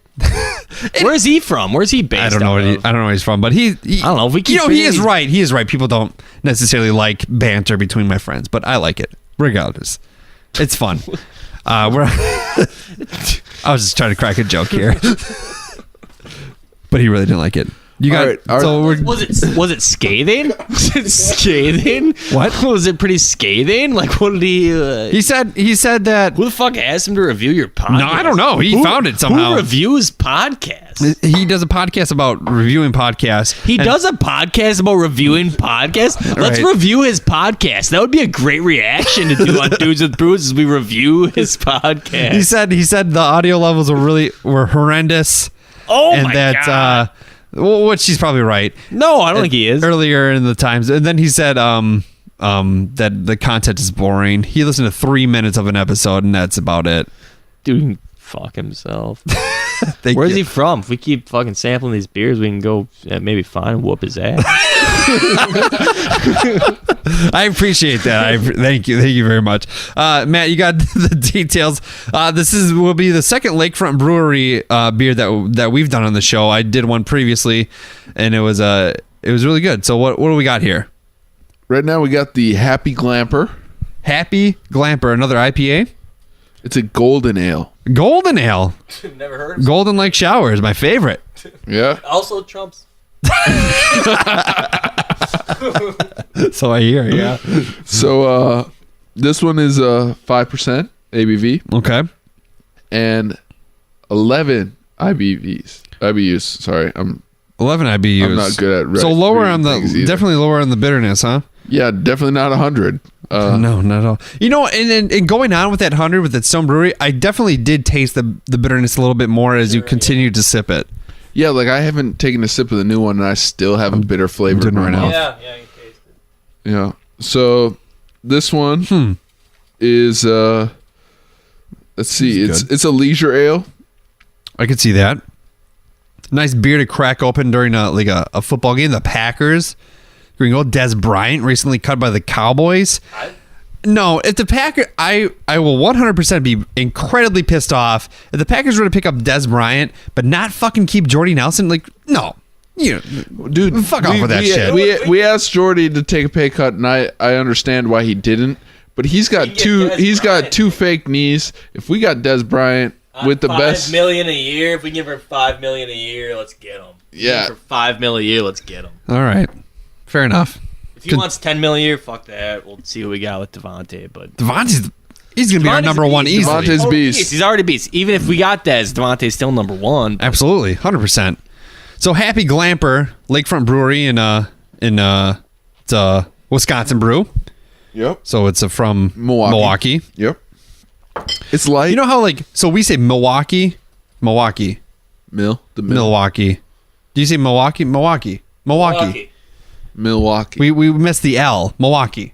Where's he from? Where's he based? I don't know. I don't know where he's from, but he I don't know. If we keep he is right. He is right. People don't necessarily like banter between my friends, but I like it regardless. It's fun. I was just trying to crack a joke here, but he really didn't like it. You got All right. so we're, Was it scathing? Was it scathing? What? Was it pretty scathing? Like, what did he? he said that. Who the fuck asked him to review your podcast? No, I don't know. He found it somehow. Who reviews podcasts? He does a podcast about reviewing podcasts. He does a podcast about reviewing podcasts. Let's Right. review his podcast. That would be a great reaction to do on Dudes with Brews as we review his podcast. He said the audio levels were horrendous. Oh and my that, god! Which she's probably right. No, I don't think he is. Earlier in the times, and then he said that the content is boring. He listened to 3 minutes of an episode, and that's about it. Dude, can fuck himself. Thank Where's you. he from? If we keep fucking sampling these beers, we can go maybe find and whoop his ass. I appreciate that. Thank you very much, Matt. You got the details. This will be the second Lakefront Brewery beer that we've done on the show. I did one previously, and it was really good. So what do we got here? Right now we got the Happy Glamper. Happy Glamper, another IPA. It's a golden ale. Golden ale. Never heard of Golden Lake Shower is my favorite. Yeah. Also Trump's. So I hear, yeah. So this one is 5% ABV Okay. and 11 IBUs. Sorry, I'm 11 IBUs. I'm not good at So lower on reading definitely lower on the bitterness, huh? yeah, definitely not 100. No, not at all. You know, and going on with that 100 with that Stone Brewery, I definitely did taste the bitterness a little bit more as you continued to sip it. Yeah, like I haven't taken a sip of the new one and I still have a bitter flavor in my doing my mouth. mouth. Yeah, you taste it. Yeah. So this one is let's see, It's it's a leisure ale. I could see that. Nice beer to crack open during a football game. The Packers. Green Gold. Des Bryant recently cut by the Cowboys. No, if the Packers, I will 100% be incredibly pissed off if the Packers were to pick up Des Bryant, but not fucking keep Jordy Nelson. Like, no, Dude, fuck off with that shit. We asked Jordy to take a pay cut, and I understand why he didn't. But he's got two fake knees. If we got Des Bryant with the best, $5 million a year. If we give her $5 million a year, let's get him. Yeah. For $5 million a year, let's get him. All right, fair enough. If he wants $10 million a year, fuck that. We'll see what we got with Devontae. But He's gonna be our Devontae's number a one beast. easily. Devontae's beast. He's already beast. Even if we got Dez, Devontae's still number one. Absolutely, 100%. So Happy Glamper, Lakefront Brewery in it's a Wisconsin brew. Yep. So it's from Milwaukee. Yep. It's light. You know how so we say Milwaukee. the mill. Milwaukee. Do you say Milwaukee? Milwaukee. We missed the L. Milwaukee.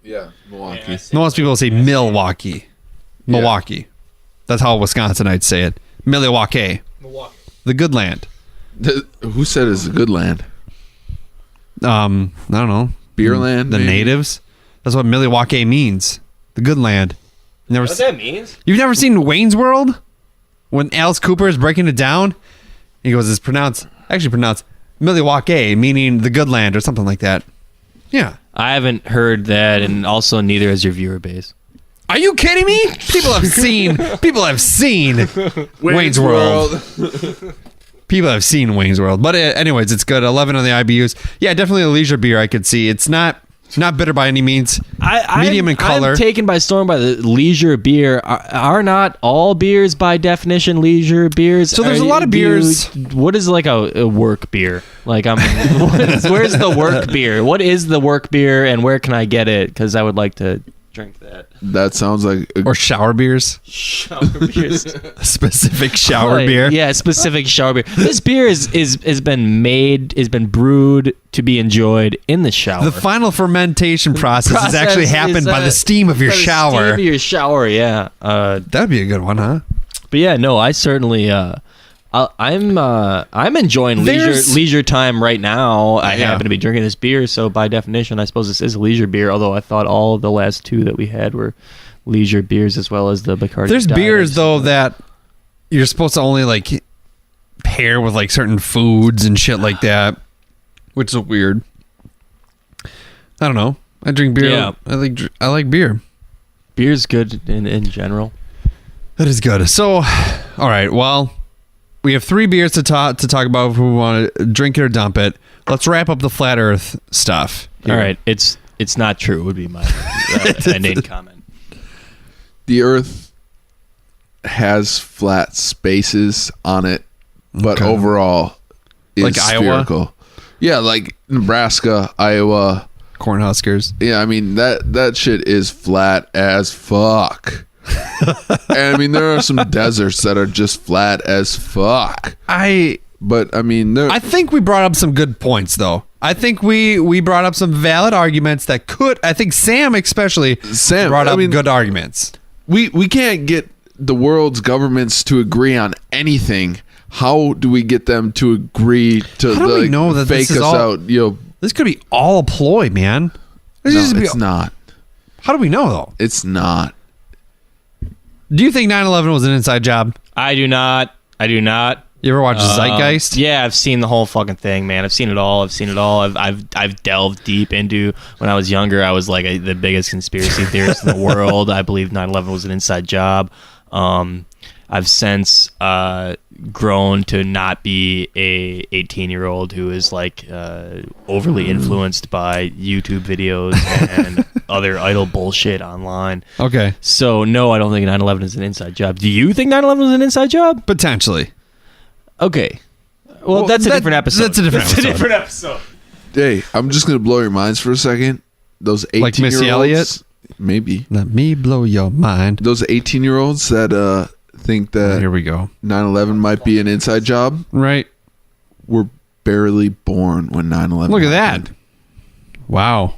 Yeah, Milwaukee. Most people say Milwaukee. Milwaukee. That's how Wisconsinites say it. Milwaukee. The good land. Who said it's a good land? I don't know. Beer land? The maybe? natives. That's what Milwaukee means. The good land. What that means? You've never seen Wayne's World? When Alice Cooper is breaking it down? He goes, it's pronounced Milwaukee, meaning the good land or something like that. Yeah. I haven't heard that, and also neither has your viewer base. Are you kidding me? People have seen Wayne's World. People have seen Wayne's World. But anyways, it's good. 11 on the IBUs. Yeah, definitely a leisure beer, I could see. It's not bitter by any means. Medium in color. I'm taken by storm by the leisure beer. Are not all beers by definition leisure beers? So there's a lot of beers. What is like a work beer? Like where's the work beer? What is the work beer, and where can I get it? Because I would like to drink that. That sounds like Or shower beers. Shower beers. Specific shower Oh, beer. Yeah, specific shower beer. This beer has been brewed to be enjoyed in the shower. The final fermentation process has actually happened by the steam of your by the shower. Steam of your shower, yeah. That'd be a good one, huh? But yeah, no, I certainly. I'm enjoying leisure time right now. I happen to be drinking this beer, so by definition, I suppose this is a leisure beer. Although I thought all of the last two that we had were leisure beers, as well as the Bacardi. There's Diet. beers though that you're supposed to only like pair with like certain foods and shit like that, which is weird. I don't know. I drink beer. Yeah. I like beer. Beer's good in general. That is good. So, all right. Well, we have 3 beers to talk about if we want to drink it or dump it. Let's wrap up the flat Earth stuff. All right, it's not true. Would be my ending comment. the Earth has flat spaces on it, but Okay. overall is Like Iowa? spherical. Yeah, like Nebraska, Iowa. Cornhuskers. Yeah, I mean that shit is flat as fuck. And I mean there are some deserts that are just flat as fuck. But I mean I think we brought up some good points though. I think we brought up some valid arguments that could. I think Sam especially brought up good arguments. we can't get the world's governments to agree on anything. How do we get them to agree to How do we know that fake this is us all- out? This could be all a ploy, man. This No, is it's not. How do we know though? It's not. Do you think 9/11 was an inside job? I do not. You ever watch Zeitgeist? Yeah, I've seen the whole fucking thing, man. I've seen it all. I've delved deep into. When I was younger, I was like the biggest conspiracy theorist in the world. I believe 9/11 was an inside job. I've since grown to not be a 18-year-old who is like overly influenced by YouTube videos and other idle bullshit online. Okay. So no, I don't think 9/11 is an inside job. Do you think 9/11 was an inside job? Potentially. Okay. Well, that's a different episode. That's a different episode. episode. Hey, I'm just gonna blow your minds for a second. Those 18 Like Missy Elliott? Maybe. Let me blow your mind. Those 18-year-olds that think that Here we go. 9/11 might be an inside job Right. were barely born when 9/11 Look at happened. that. Wow.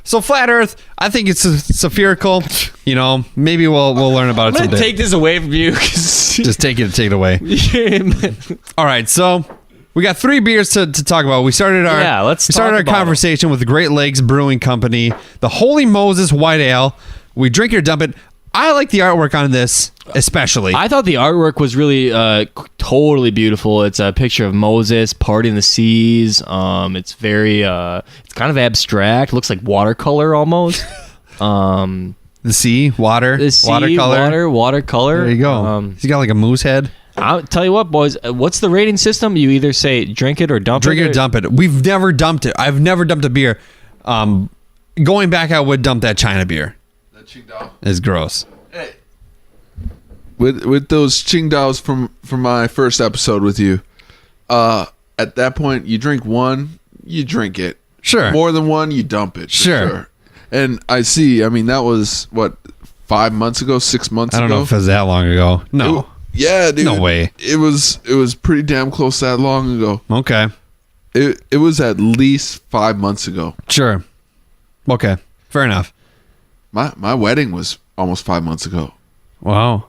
So flat Earth, I think it's spherical. You know, maybe we'll learn about it I'm gonna someday. take this away from you. 'Cause Just take it away. All right, so we got 3 beers to talk about. We started our let's we started talk our about conversation with the Great Lakes Brewing Company, the Holy Moses White Ale. We drink it or dump it. I like the artwork on this, especially. I thought the artwork was really totally beautiful. It's a picture of Moses parting the seas. It's very it's kind of abstract. Looks like watercolor almost. The sea, water, The sea, watercolor. watercolor. There you go. He's got like a moose head. I'll tell you what, boys. What's the rating system? You either say drink it or dump Drink it. it or dump it. We've never dumped it. I've never dumped a beer. Going back, I would dump that China beer. It's gross. With those Qingdaos from my first episode with you, at that point you drink one, you drink it. Sure. More than one, you dump it. For Sure. And I mean that was what 5 months ago, 6 months ago. I don't know if it was that long ago. No. Yeah, dude. No way. It was pretty damn close that long ago. Okay. It was at least 5 months ago. Sure. Okay. Fair enough. My wedding was almost 5 months ago. Wow.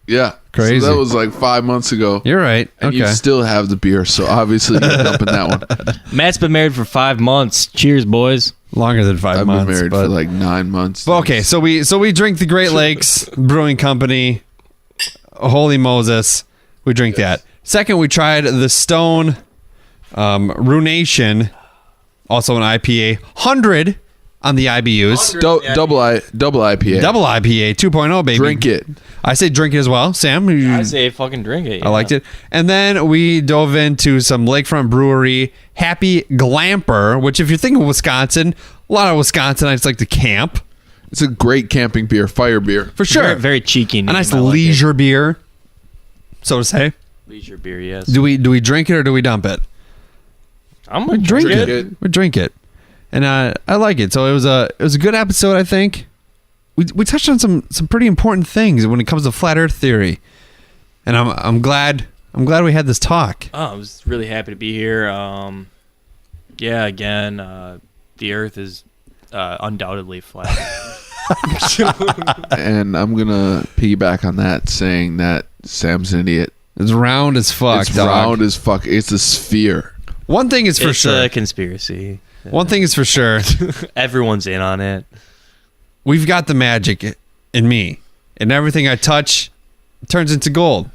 Yeah. Crazy. So that was like 5 months ago. You're right. And Okay. you still have the beer, so obviously you're dumping that one. Matt's been married for 5 months. Cheers, boys. Longer than 5 I've months. been married but, for like 9 months. Well, okay, so we drink the Great Lakes Brewing Company, Holy Moses. We drink that. Second, we tried the Stone Ruination, also an IPA, 100 on the IBUs. Double IPA. Double IPA 2.0, baby. Drink it. I say drink it as well. Sam, I say fucking drink it. I liked it. And then we dove into some Lakefront Brewery, Happy Glamper, which if you're thinking Wisconsin, a lot of Wisconsinites like to camp. It's a great camping beer, fire beer. For sure. Very, very cheeky. A name. nice I like leisure beer, so to say. it. Leisure beer, yes. Do we drink it or do we dump it? I'm gonna Drink Drink it. it. We drink it. and I like it. So it was a good episode. I think we touched on some pretty important things when it comes to flat Earth theory, and I'm glad we had this talk. Oh, I was really happy to be here. Yeah, again, the Earth is undoubtedly flat. And I'm gonna piggyback on that, saying that Sam's an idiot. It's round as fuck. It's dog. round as fuck. It's a sphere. One thing is for It's sure. a conspiracy. One thing is for sure. Everyone's in on it. We've got the magic in me, and everything I touch turns into gold.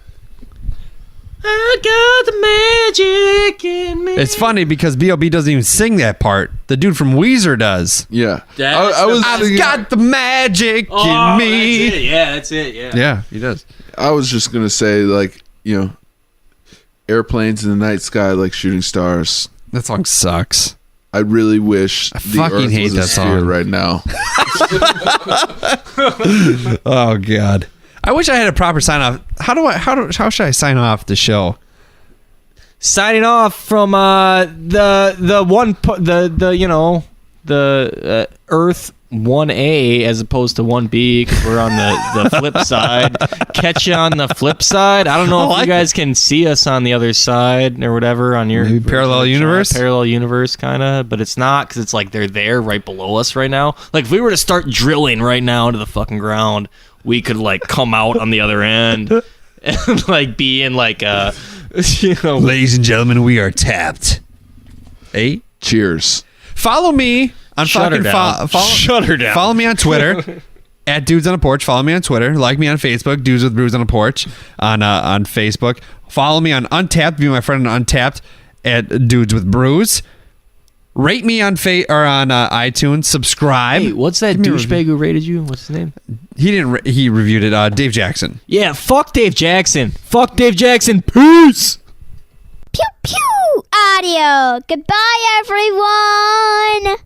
I got the magic in me. It's funny because B.O.B. doesn't even sing that part. The dude from Weezer does. Yeah. That's I was I've thinking- got the magic in me. That's it. Yeah, that's it. Yeah. Yeah, he does. I was just gonna say, like, airplanes in the night sky like shooting stars. That song sucks. I really wish the fucking Earth hate was a that sphere song. right now. Oh God. I wish I had a proper sign off. How should I sign off the show? Signing off from the Earth 1A as opposed to 1B because we're on the flip side. Catch you on the flip side. I don't know if you guys can see us on the other side or whatever on your Maybe parallel universe? Parallel universe, kind of, but it's not because it's like they're there right below us right now. Like if we were to start drilling right now into the fucking ground, we could like come out on the other end and like be in like a Ladies and gentlemen, we are tapped. Hey, Cheers. follow me on Shut her fucking down. Shut her down. Follow me on Twitter at Dudes on a Porch. Follow me on Twitter. Like me on Facebook, Dudes with Brews on a Porch on Facebook. Follow me on Untapped. Be my friend on Untapped at Dudes with Brews. Rate me on iTunes. Subscribe. Hey, what's that Give me a douchebag who rated you? What's his name? He didn't. He reviewed it. Dave Jackson. Yeah, fuck Dave Jackson. Fuck Dave Jackson. Peace. Pew pew audio. Goodbye, everyone.